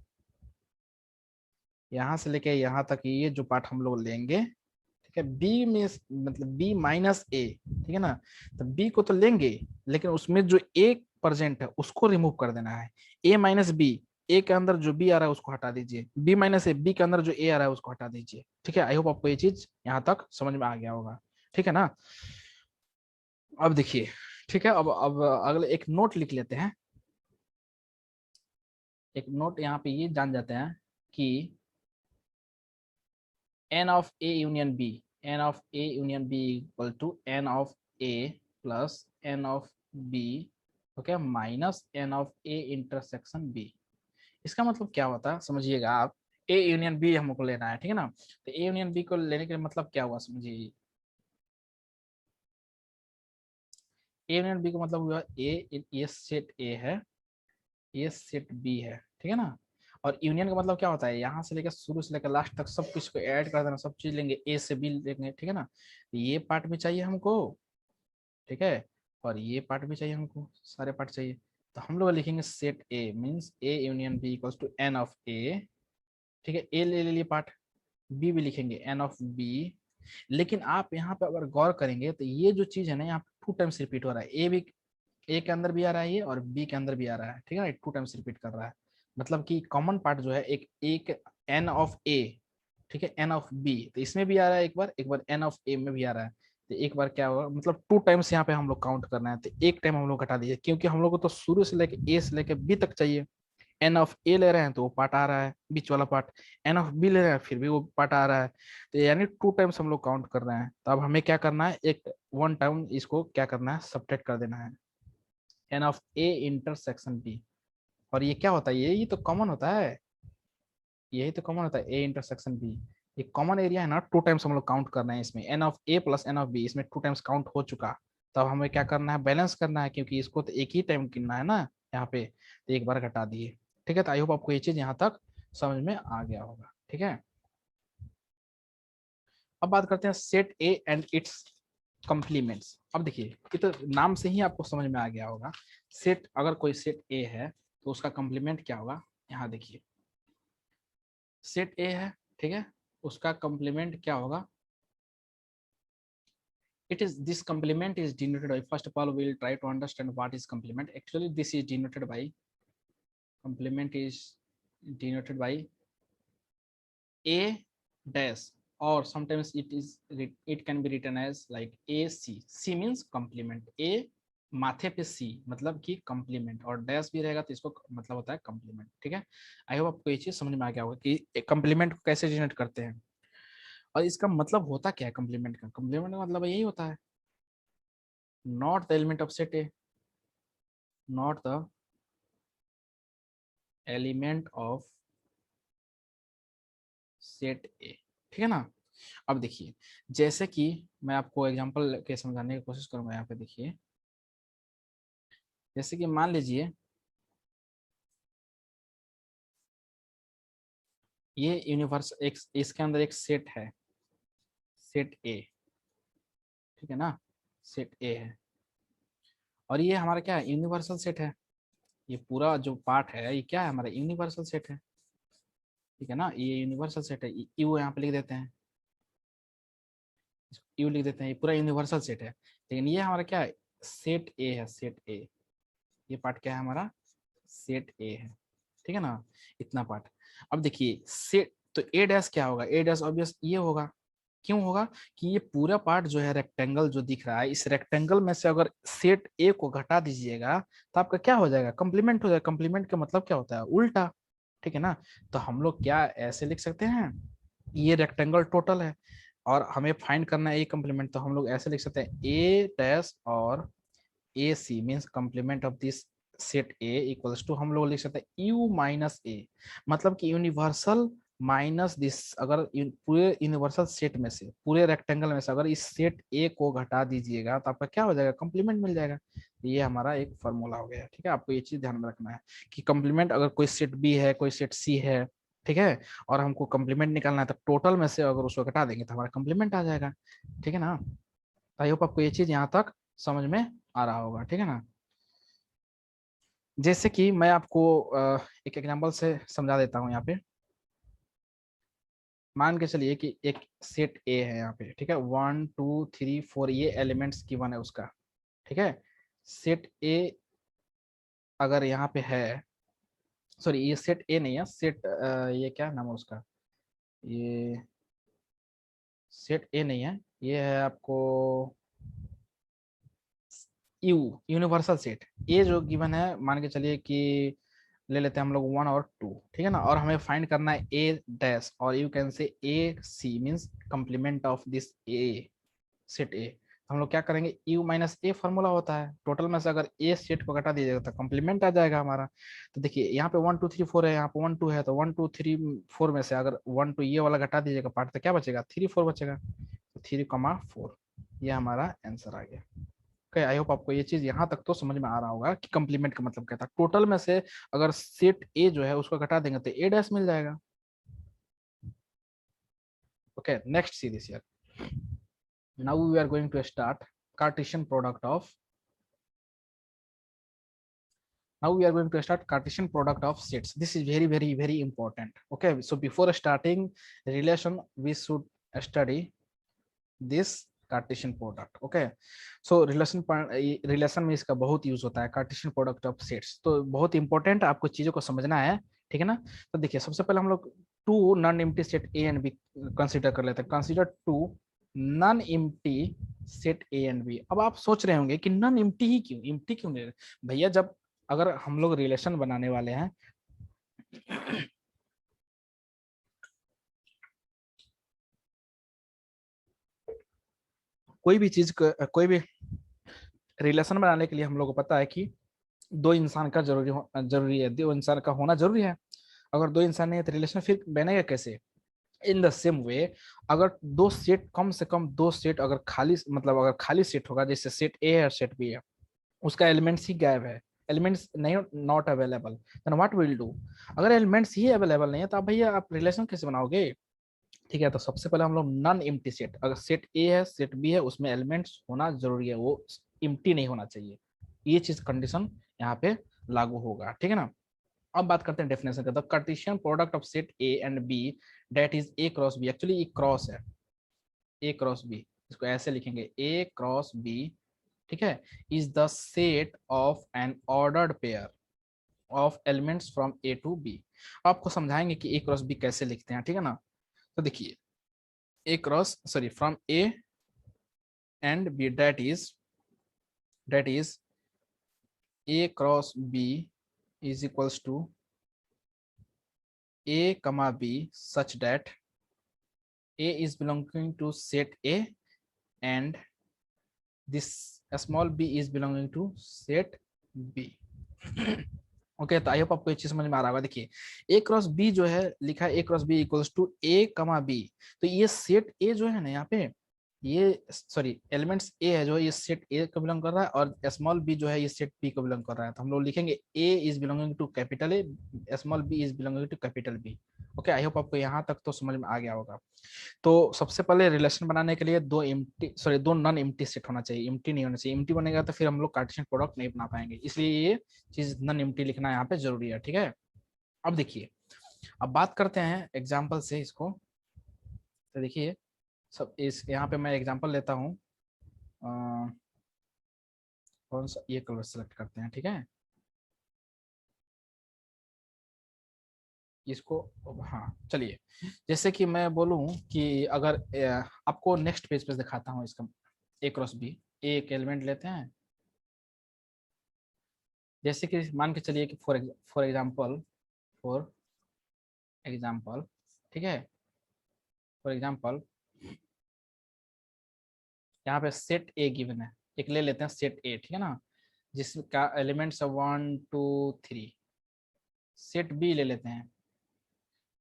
यहाँ से लेके यहाँ तक ये जो पार्ट हम लोग लेंगे, ठीक है, बी में मतलब बी माइनस ए, ठीक है ना, तो बी को तो लेंगे, लेकिन उसमें जो ए प्रेजेंट है उसको रिमूव कर देना है। ए माइनस बी, ए के अंदर जो बी आ रहा है उसको हटा दीजिए, बी माइनस ए, बी के अंदर जो ए आ रहा है उसको हटा दीजिए। ठीक है, आई होप आपको ये चीज यहाँ तक समझ में आ गया होगा, ठीक है ना। अब देखिए, ठीक है, अब अगले एक नोट लिख लेते हैं। एक नोट यहाँ पे ये जान जाते हैं कि n of a union b, n of a union b equal to n of a plus n of b, okay, minus n of a intersection b। इसका मतलब क्या होता है समझिएगा आप, a यूनियन b हमको लेना है, ठीक है ना, तो a यूनियन b को लेने के मतलब क्या हुआ समझिए, a यूनियन b का मतलब हुआ a, ये सेट a है, ये सेट बी है, ठीक है ना। और यूनियन का मतलब क्या होता है, यहाँ से लेकर शुरू से लेकर लास्ट तक सब कुछ को ऐड कर देना, सब चीज लेंगे, ए से बी लेंगे, ठीक है ना। ये पार्ट भी चाहिए हमको, ठीक है, और ये पार्ट भी चाहिए हमको, सारे पार्ट चाहिए। तो हम लोग लिखेंगे set A means A union B equals to n of A, ठीक है, ए ले लिए पार्ट, बी भी लिखेंगे एन ऑफ बी। लेकिन आप यहाँ पे अगर गौर करेंगे तो ये जो चीज है ना, यहाँ पे 2 टाइम्स रिपीट हो रहा है, ए भी ए के अंदर भी आ रहा है ये, और बी के अंदर भी आ रहा है, ठीक है ना, 2 टाइम्स रिपीट कर रहा है। मतलब कि कॉमन पार्ट जो है एक एन ऑफ ए, ठीक है, एन ऑफ बी, तो इसमें भी आ रहा है एक बार एन ऑफ ए में भी आ रहा है। तो एक बार क्या होगा, मतलब 2 टाइम्स यहाँ पे हम लोग काउंट करना है, तो एक टाइम हम लोग घटा दीजिए, क्योंकि हम लोग को तो शुरू से लेके ए से लेके बी तक चाहिए। एन ऑफ ए ले रहे हैं तो वो पार्ट आ रहा है बीच वाला पार्ट, एन ऑफ बी ले रहे हैं फिर भी वो पार्ट आ रहा है, तो यानी 2 टाइम्स हम लोग काउंट कर रहे हैं। तो अब हमें क्या करना है, एक 1 टाइम इसको क्या करना है, सब्ट्रैक्ट कर देना है, n of A intersection B. और ये क्या होता है, यही तो कॉमन होता है, यही तो कॉमन होता है, ए इंटरसेक्शन बी, ये कॉमन एरिया है ना, 2 टाइम्स हम लोग काउंट कर रहे हैं इसमें, n of A plus n of B, इसमें 2 टाइम्स काउंट हो चुका। तब हमें क्या करना है, बैलेंस करना है, क्योंकि इसको तो एक ही टाइम गिनना है ना यहाँ पे, तो एक बार घटा दिए। ठीक है, तो आई होप आपको ये चीज यहाँ तक समझ में आ गया होगा, ठीक है। अब बात करते हैं set A and its complements. अब देखिए, ये तो नाम से ही आपको समझ में आ गया होगा, सेट, अगर कोई सेट ए है तो उसका कॉम्प्लीमेंट क्या होगा। यहाँ देखिए, सेट ए है, ठीक है, उसका कॉम्प्लीमेंट क्या होगा, it is this complement is denoted by, first of all we will try to understand what is complement. Actually this is denoted by, complement is denoted by a dash, or sometimes it can be written as like a c, c means complement, a माथे पे सी मतलब कि complement, और dash भी रहेगा तो इसको मतलब होता है कंप्लीमेंट, ठीक है। आई होप आपको ये चीज समझ में आ गया होगा कि कंप्लीमेंट को कैसे जनरेट करते हैं, और इसका मतलब होता क्या है कंप्लीमेंट का, कंप्लीमेंट का मतलब यही होता है, not the element of set A, not the element of set A, ठीक है ना। अब देखिए, जैसे कि मैं आपको एग्जांपल के समझाने की कोशिश करूंगा, यहाँ पे देखिए, जैसे कि मान लीजिए ये यूनिवर्स एक, इसके अंदर एक सेट है, सेट ए, ठीक है ना, सेट ए है, और ये हमारा क्या है, यूनिवर्सल सेट है, ये पूरा जो पार्ट है ये क्या है, हमारा यूनिवर्सल सेट है, ठीक है ना, ये यूनिवर्सल सेट है, यू यहाँ पे लिख देते हैं, यू लिख देते हैं, ये पूरा यूनिवर्सल सेट है। लेकिन ये हमारा क्या है, सेट ए है, सेट ए, ये पार्ट क्या है हमारा, सेट ए है, ठीक है ना, इतना पार्ट। अब देखिए सेट, तो ए डैश क्या होगा, ए डैश ऑब्वियस ये होगा, क्यों होगा, कि ये पूरा पार्ट जो है रेक्टेंगल जो दिख रहा है, इस रेक्टेंगल में से अगर सेट ए को घटा दीजिएगा तो आपका क्या हो जाएगा, कंप्लीमेंट हो जाएगा। कंप्लीमेंट का मतलब क्या होता है, उल्टा, ठीक है ना। तो हम लोग क्या ऐसे लिख सकते हैं, ये रेक्टेंगल टोटल है, और हमें फाइंड करना है ए कंप्लीमेंट, तो हम लोग ऐसे लिख सकते हैं ए डैश और A C means complement of this set A equals to, हम लोग लिख सकते हैं यू माइनस ए, मतलब कि यूनिवर्सल माइनस दिस, अगर पूरे यूनिवर्सल सेट में से, पूरे रेक्टेंगल में से अगर इस सेट ए को घटा दीजिएगा तो आपका क्या हो जाएगा, कंप्लीमेंट मिल जाएगा। ये हमारा एक फॉर्मूला हो गया, ठीक है। आपको ये चीज ध्यान में रखना है कि कंप्लीमेंट, अगर कोई सेट बी है कोई सेट सी है, ठीक है, और हमको कंप्लीमेंट निकालना है तो टोटल में से अगर उसको घटा देंगे तो हमारा कंप्लीमेंट आ जाएगा, ठीक है ना। आई होप आपको ये चीज यहाँ तक समझ में आ रहा होगा, ठीक है ना। जैसे कि मैं आपको एक एग्जांपल से समझा देता हूँ यहाँ पे। मान के चलिए कि एक सेट ए है यहाँ पे, ठीक है, 1 2 3 4 ये एलिमेंट्स गिवन है उसका, ठीक है। सेट ए अगर यहाँ पे है, सॉरी ये सेट ए नहीं है, सेट ये क्या नाम है उसका, ये सेट ए नहीं है, ये है आपको यू, यूनिवर्सल सेट। ये जो गिवन है, मान के चलिए कि ले लेते हैं हम लोग 1 और 2, ठीक है ना, और हमें फाइंड करना है ए डैश, और you can say A C means complement of this A set A. हम लोग क्या करेंगे, यू माइनस ए फॉर्मूला होता है, टोटल में से अगर ए सेट को घटा दीजिएगा तो कंप्लीमेंट आ जाएगा हमारा। तो देखिए यहाँ पे 1 2 3 4 है, यहाँ पे 1 2 है, तो 1 2 3 4 में से अगर 1 2 ये वाला घटा दीजिएगा पार्ट, तो क्या बचेगा, 3 4 बचेगा, तो 3 4 ये हमारा आंसर आ गया। ओके, आई होप आपको ये चीज यहाँ तक तो समझ में आ रहा होगा कि कंप्लीमेंट का मतलब क्या था। टोटल में से अगर सेट ए जो है उसको घटा देंगे तो ए डैश मिल जाएगा। Okay, next see this year, now we are going to start Cartesian product of, now we are going to start Cartesian product of sets. This is very very important. Okay, so before starting relation we should study this Cartesian product. Okay, so relation में इसका बहुत use होता है, Cartesian product of sets, तो बहुत important, आपको चीजों को समझना है, ठीक है ना। तो देखिए सबसे पहले हम लोग two non empty set A and B consider कर लेते हैं। Consider two non empty set A and B. अब आप सोच रहे होंगे कि नॉन एम्प्टी ही क्यों, एम्प्टी क्यों ले रहे भैया, जब अगर हम लोग रिलेशन बनाने वाले हैं कोई भी चीज, कोई भी रिलेशन बनाने के लिए हम लोग को पता है कि दो इंसान का जरूरी है, दो इंसान का होना जरूरी है। अगर दो इंसान नहीं है तो रिलेशन फिर बनेगा कैसे। इन द सेम वे, अगर दो सेट, कम से कम दो सेट अगर खाली, मतलब अगर खाली सेट होगा, जैसे सेट ए है और सेट बी है, उसका एलिमेंट्स ही गायब है, एलिमेंट्स नहीं, not available, then what will do. अगर एलिमेंट्स ही अवेलेबल नहीं है तो आप भैया आप रिलेशन कैसे बनाओगे, ठीक है। तो सबसे पहले हम लोग नॉन एम्प्टी सेट, अगर सेट ए है सेट बी है उसमें एलिमेंट्स होना जरूरी है, वो एम्प्टी नहीं होना चाहिए, ये चीज कंडीशन यहाँ पे लागू होगा, ठीक है ना। अब बात करते हैं डेफिनेशन का। The Cartesian product of set A and B that is A cross B, actually ये क्रॉस है, ए क्रॉस बी, इसको ऐसे लिखेंगे ए क्रॉस बी, ठीक है, is the set of an ordered pair of elements from A to B. आपको समझाएंगे कि ए क्रॉस बी कैसे लिखते हैं, ठीक है ना। तो देखिए A cross, sorry, from A and B, that is a cross b is equals to a comma b such that a is belonging to set a and this small b is belonging to set b। Okay, तो I hope आपको ये चीज समझ में आ रहा होगा। देखिए A cross B जो है लिखा है, A cross B equals to ए कमा बी, तो ये सेट ए जो है ना यहाँ पे, ये सॉरी एलिमेंट्स ए है जो ये सेट ए को बिलोंग कर रहा है, और स्मॉल बी जो है ये सेट बी को बिलोंग कर रहा है, तो हम लोग लिखेंगे A is belonging to capital A, small B is belonging to capital B. Okay, I hope आपको यहाँ तक तो समझ में आ गया होगा। तो सबसे पहले रिलेशन बनाने के लिए दो नॉन एम्प्टी सेट होना चाहिए, एम्प्टी नहीं होना चाहिए, एम्प्टी बनेगा तो फिर हम लोग कार्टेशियन प्रोडक्ट नहीं बना पाएंगे, इसलिए ये चीज नॉन एम्प्टी लिखना यहाँ पे जरूरी है, ठीक है। अब देखिए, अब बात करते हैं एग्जाम्पल से इसको। तो देखिए सब इस यहाँ पे मैं एग्जाम्पल लेता हूँ, कौन सा, ये कलर सेलेक्ट करते हैं, ठीक है, इसको, हाँ चलिए, जैसे कि मैं बोलूं कि अगर आपको नेक्स्ट पेज पे दिखाता हूँ इसका, ए क्रॉस बी, एक एलिमेंट लेते हैं, जैसे कि मान के चलिए कि फॉर एग्जाम्पल, ठीक है, फॉर एग्जाम्पल यहाँ पे सेट ए गिवन है, एक ले लेते हैं सेट ए, ठीक है ना, जिसका एलिमेंट्स है 1 2 3। सेट बी ले लेते हैं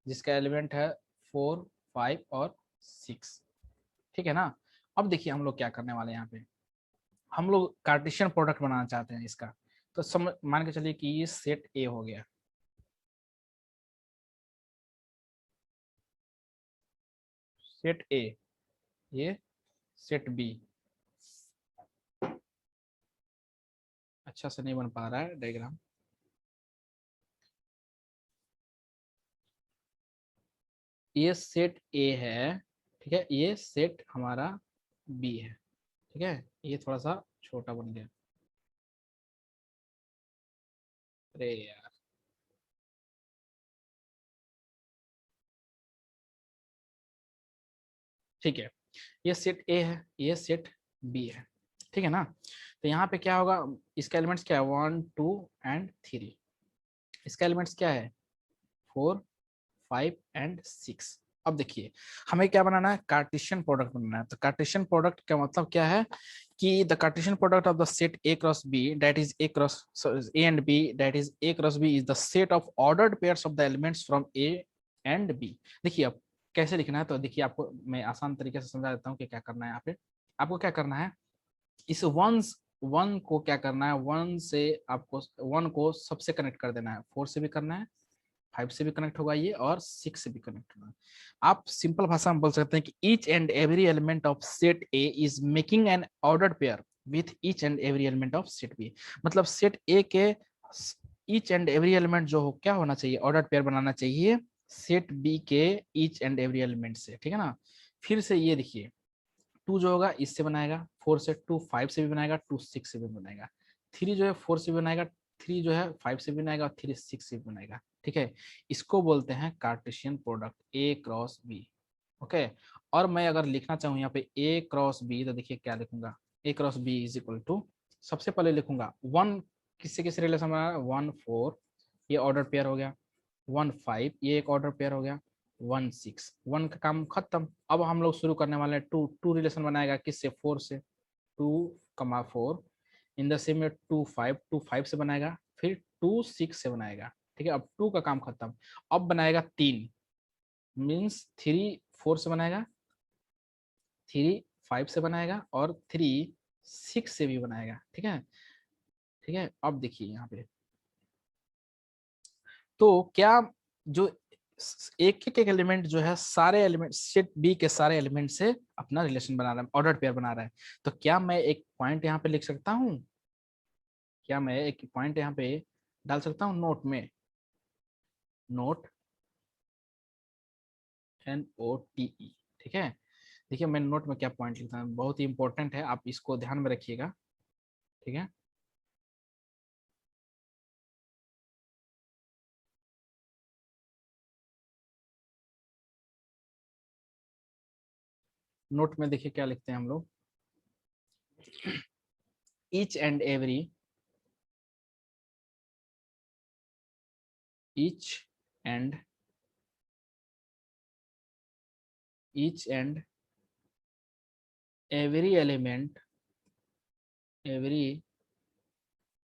जिसका एलिमेंट है 4 5 और 6, ठीक है ना। अब देखिए हम लोग क्या करने वाले हैं यहाँ पे, हम लोग कार्टेशियन प्रोडक्ट बनाना चाहते हैं इसका। तो समझ मान के चलिए कि ये सेट ए हो गया, सेट ए, ये सेट बी। अच्छा से नहीं बन पा रहा है डायग्राम। ये सेट ए है, ठीक है, ये सेट हमारा बी है, ठीक है, ये थोड़ा सा छोटा बन गया, अरे यार, ठीक है, ये सेट ए है, ये सेट बी है, ठीक है ना। तो यहाँ पे क्या होगा, इसका एलिमेंट्स क्या है 1 2 एंड 3, इसका एलिमेंट्स क्या है 4 5 एंड 6। अब देखिए हमें क्या बनाना है, कार्टेशियन प्रोडक्ट बनाना है। तो कार्टेशियन प्रोडक्ट का मतलब क्या है कि the Cartesian product of the set A cross B that is A cross A and B that is A cross B is the set of ordered pairs of the elements from A and B. देखिए अब कैसे लिखना है, तो देखिए आपको मैं आसान तरीके से समझा देता हूँ कि क्या करना है। यहाँ पे आपको क्या करना है, इस वन को क्या करना है, वन से आपको वन को सबसे कनेक्ट कर देना है, 4 से भी करना है, 5 से भी कनेक्ट होगा ये, और 6 से भी कनेक्ट होगा। आप सिंपल भाषा में बोल सकते हैं कि each and every element of set A is making an ordered pair with each and every element of set B. मतलब सेट ए के ईच एंड एवरी एलिमेंट जो हो क्या होना चाहिए, ऑर्डर्ड पेयर बनाना चाहिए सेट बी के ईच एंड एवरी एलिमेंट से, ठीक है ना। फिर से ये देखिए 2 जो होगा इससे बनाएगा, 4 से 2 5 से भी बनाएगा, 2 6 से भी बनाएगा, 3 जो है 4 से भी बनाएगा, 3 जो है 5 से भी बनाएगा, और 3 6 से भी बनाएगा, ठीक है। इसको बोलते हैं Cartesian product A cross B, okay. और मैं अगर लिखना चाहूँ यहाँ पे ए क्रॉस बी, तो देखिए क्या लिखूंगा, A cross B is equal to, सबसे पहले लिखूंगा 1 किससे किस रिलेशन बना रहा है 1 4, ये ऑर्डर पेयर हो गया, 1 5 ये एक ऑर्डर पेयर हो गया, 1 6 1 का काम खत्म। अब हम लोग शुरू करने वाले हैं 2 2 रिलेशन बनाएगा किससे 4 से, 2 कमा 4 इन द सेम में 2 5 2 5 से बनाएगा, फिर 2 6 से बनाएगा, ठीक है। अब 2 का काम खत्म, अब बनाएगा 3 मीन्स 3 4 से बनाएगा, 3 5 से बनाएगा, और 3 6 से भी बनाएगा, ठीक है, ठीक है। अब देखिए यहाँ पे तो क्या जो एक एक एलिमेंट जो है सारे एलिमेंट सेट बी के सारे एलिमेंट से अपना रिलेशन बना रहा है, ऑर्डर पेयर बना रहा है। तो क्या मैं एक पॉइंट यहाँ पे लिख सकता हूँ, क्या मैं एक पॉइंट यहाँ पे डाल सकता हूँ नोट में, नोट NOTE, ठीक है। देखिए मैं नोट में क्या पॉइंट लिखता हूँ, बहुत ही इंपॉर्टेंट है, आप इसको ध्यान में रखिएगा, ठीक है। नोट में देखिए क्या लिखते हैं हम लोग, each and every, each and each and every element every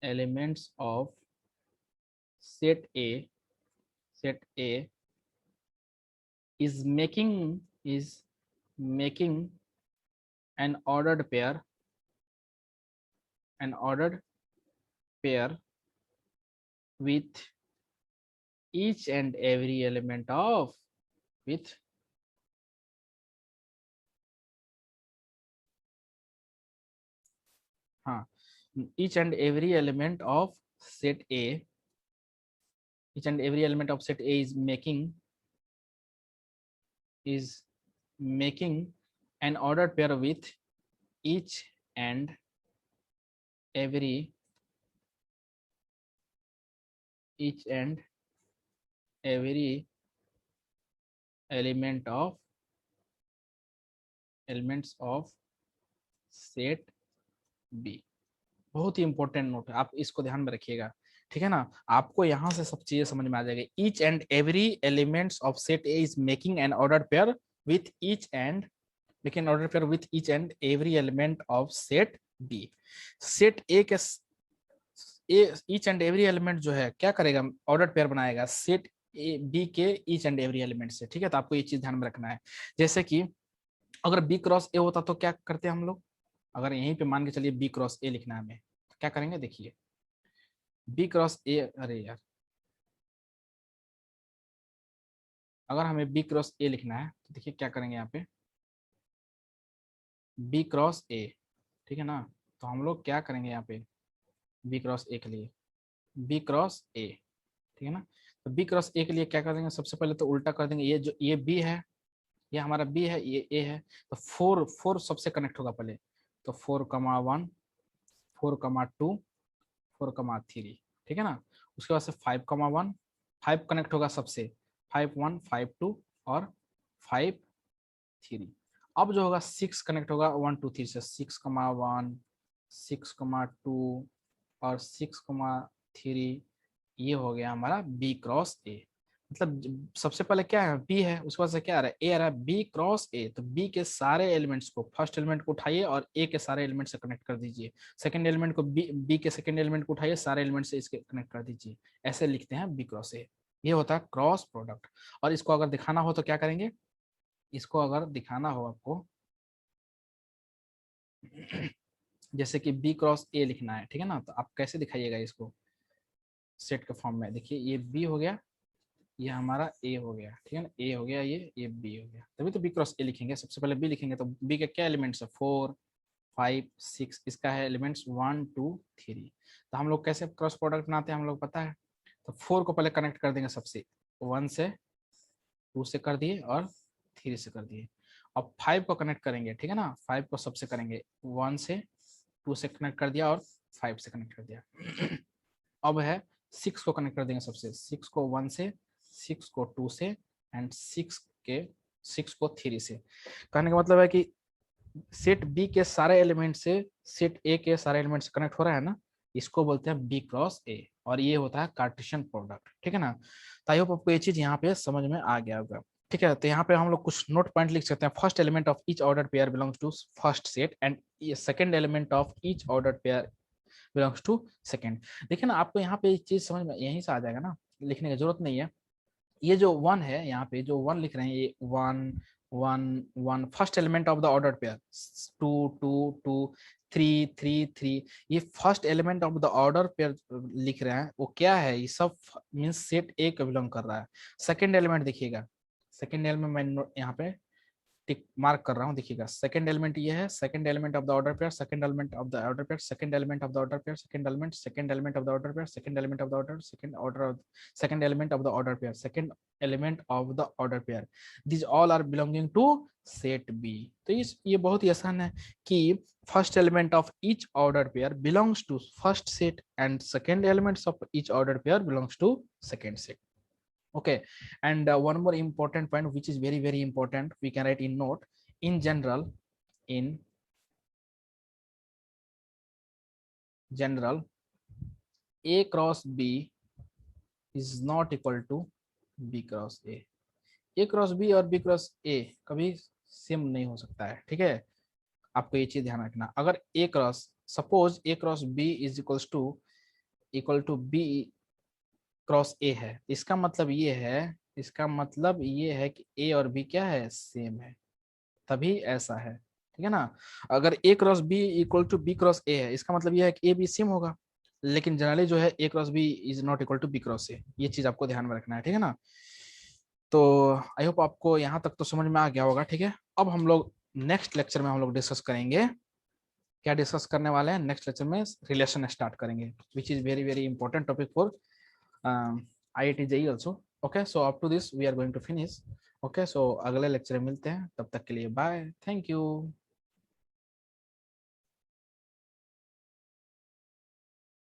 elements of set A is making an ordered pair with each and every element of with हाँ each and every element of set A, each and every element of set A is making an ordered pair with each and every each and every element of elements of set B. बहुत ही important note है, आप इसको ध्यान में रखिएगा, ठीक है ना। आपको यहाँ से सब चीजें समझ में आ जाएगी। Each and every elements of set A is making an ordered pair with each and लेकिन order pair with each and every element of set B. Set A के ईच एंड एवरी एलिमेंट जो है क्या करेगा, order pair बनाएगा set A B के each and every element से। ठीक है, तो आपको ये चीज ध्यान में रखना है। जैसे कि अगर बी क्रॉस ए होता तो क्या करते हैं हम लोग, अगर यहीं पे मान के चलिए बी क्रॉस ए लिखना है हमें, तो क्या करेंगे, देखिए बी क्रॉस ए, अरे यार, अगर हमें बी क्रॉस ए लिखना है तो देखिए क्या करेंगे यहाँ पे, बी क्रॉस ए, ठीक है ना। तो हम लोग क्या करेंगे यहाँ पे बी क्रॉस ए के लिए, बी क्रॉस ए, ठीक है ना। तो बी क्रॉस ए के लिए क्या कर देंगे, सबसे पहले तो उल्टा कर देंगे, ये जो ये बी है, ये हमारा बी है, ये ए है, तो फोर फोर सबसे कनेक्ट होगा पहले, तो 4,1, 4,2, 4,3, ठीक है ना। उसके बाद से 5,1, 5 कनेक्ट होगा सबसे, 5,1, 5,2 और 5,3। अब जो होगा 6 कनेक्ट होगा 1, 2, 3 से, 6,1, 6,2 और 6,3, ये हो गया हमारा बी क्रॉस ए। मतलब सबसे पहले क्या है, बी है, उसके बाद से क्या आ रहा है, ए आ रहा है, बी क्रॉस ए। तो बी के सारे एलिमेंट्स को, फर्स्ट एलिमेंट को उठाइए और ए के सारे एलिमेंट से कनेक्ट कर दीजिए, सेकंड एलिमेंट को बी के सेकंड एलिमेंट को उठाइए, सारे एलिमेंट से इसके कनेक्ट कर दीजिए। ऐसे लिखते हैं बी क्रॉस ए, ये होता है क्रॉस प्रोडक्ट। और इसको अगर दिखाना हो तो क्या करेंगे, इसको अगर दिखाना हो आपको, जैसे कि बी क्रॉस ए लिखना है, ठीक है ना, तो आप कैसे दिखाइएगा इसको सेट के फॉर्म में, देखिए ये बी हो गया, ये हमारा ए हो गया, ठीक है ना, ए हो गया, ये बी हो गया, तभी तो बी क्रॉस ए लिखेंगे। सबसे पहले बी लिखेंगे तो बी के क्या एलिमेंट्स है, 4, 5, 6, इसका है एलिमेंट्स 1, 2, 3। तो हम लोग कैसे क्रॉस प्रोडक्ट बनाते हैं हम लोग पता है, तो 4 को पहले कनेक्ट कर देंगे सबसे, 1 से, 2 से कर दिए और 3 से कर दिए। अब 5 को कनेक्ट करेंगे, ठीक है ना, 5 को सबसे करेंगे, 1 से, 2 से कनेक्ट कर दिया और 5 से कनेक्ट कर दिया। अब है 6 को कनेक्ट कर देंगे सबसे, 6 को 1 से, 6 को 2 से एंड 6 को 3 से। कहने का मतलब है कि सेट बी के सारे एलिमेंट से सेट ए के सारे एलिमेंट से कनेक्ट हो रहा है ना, इसको बोलते हैं बी क्रॉस ए, और ये होता है कार्टेशियन प्रोडक्ट, ठीक है ना। तो आई होप आपको ये चीज यहाँ पे समझ में आ गया होगा। ठीक है, तो यहाँ पे हम लोग कुछ नोट पॉइंट लिख सकते हैं, first element of each order pair belongs to first set and second element of each order pair belongs to second. देखिए ना, आपको यहाँ पे चीज समझ में यहीं से आ जाएगा ना, लिखने की जरूरत नहीं है। ये जो 1 है, यहाँ पे जो 1 लिख रहे हैं, ये 1, 1, 1 first element of the order pair, 2, 2, 2, 3, 3, 3, ये first element of the order pair लिख रहे हैं, वो क्या है, ये सब मींस सेट ए का बिलोंग कर रहा है। सेकंड एलिमेंट देखिएगा, सेकंड एलिमेंट मैं यहाँ पे टिक मार्क कर रहा हूँ, देखिएगा सेकंड एलिमेंट ये है, second element of the order pair, second element of the order pair, second element of the order pair, second element of the order pair, second element of the order, second element of the order pair, second element of the order pair, this all are belonging to set B. तो ये बहुत ही आसान है कि first element of each order pair belongs to first set and second elements of each order pair belongs to second set. Okay, and one more important point which is very very important, we can write in note, in general, in general, a cross b is not equal to b cross a cross B और B cross A कभी same नहीं हो सकता है, ठीक है। आपको ये चीज ध्यान रखना, अगर A cross, suppose A cross B is equal to B cross A है, इसका मतलब ये है, इसका मतलब ये है कि ए और बी क्या है, सेम है, तभी ऐसा है, ठीक है ना। अगर A cross B equal to B cross A है, इसका मतलब यह है कि ए बी सेम होगा, लेकिन जनरली जो है A cross B is not equal to B cross A, ये चीज आपको ध्यान में रखना है, ठीक है ना। तो आई होप आपको यहाँ तक तो समझ में आ गया होगा, ठीक है। अब हम लोग नेक्स्ट लेक्चर में हम लोग डिस्कस करेंगे, क्या डिस्कस करने वाले हैं नेक्स्ट लेक्चर में, रिलेशन स्टार्ट करेंगे, which is very very important topic for IIT JEE also. Okay, so up to this we are going to finish. Okay, so अगले लेक्चर में मिलते हैं, तब तक के लिए बाय, थैंक यू।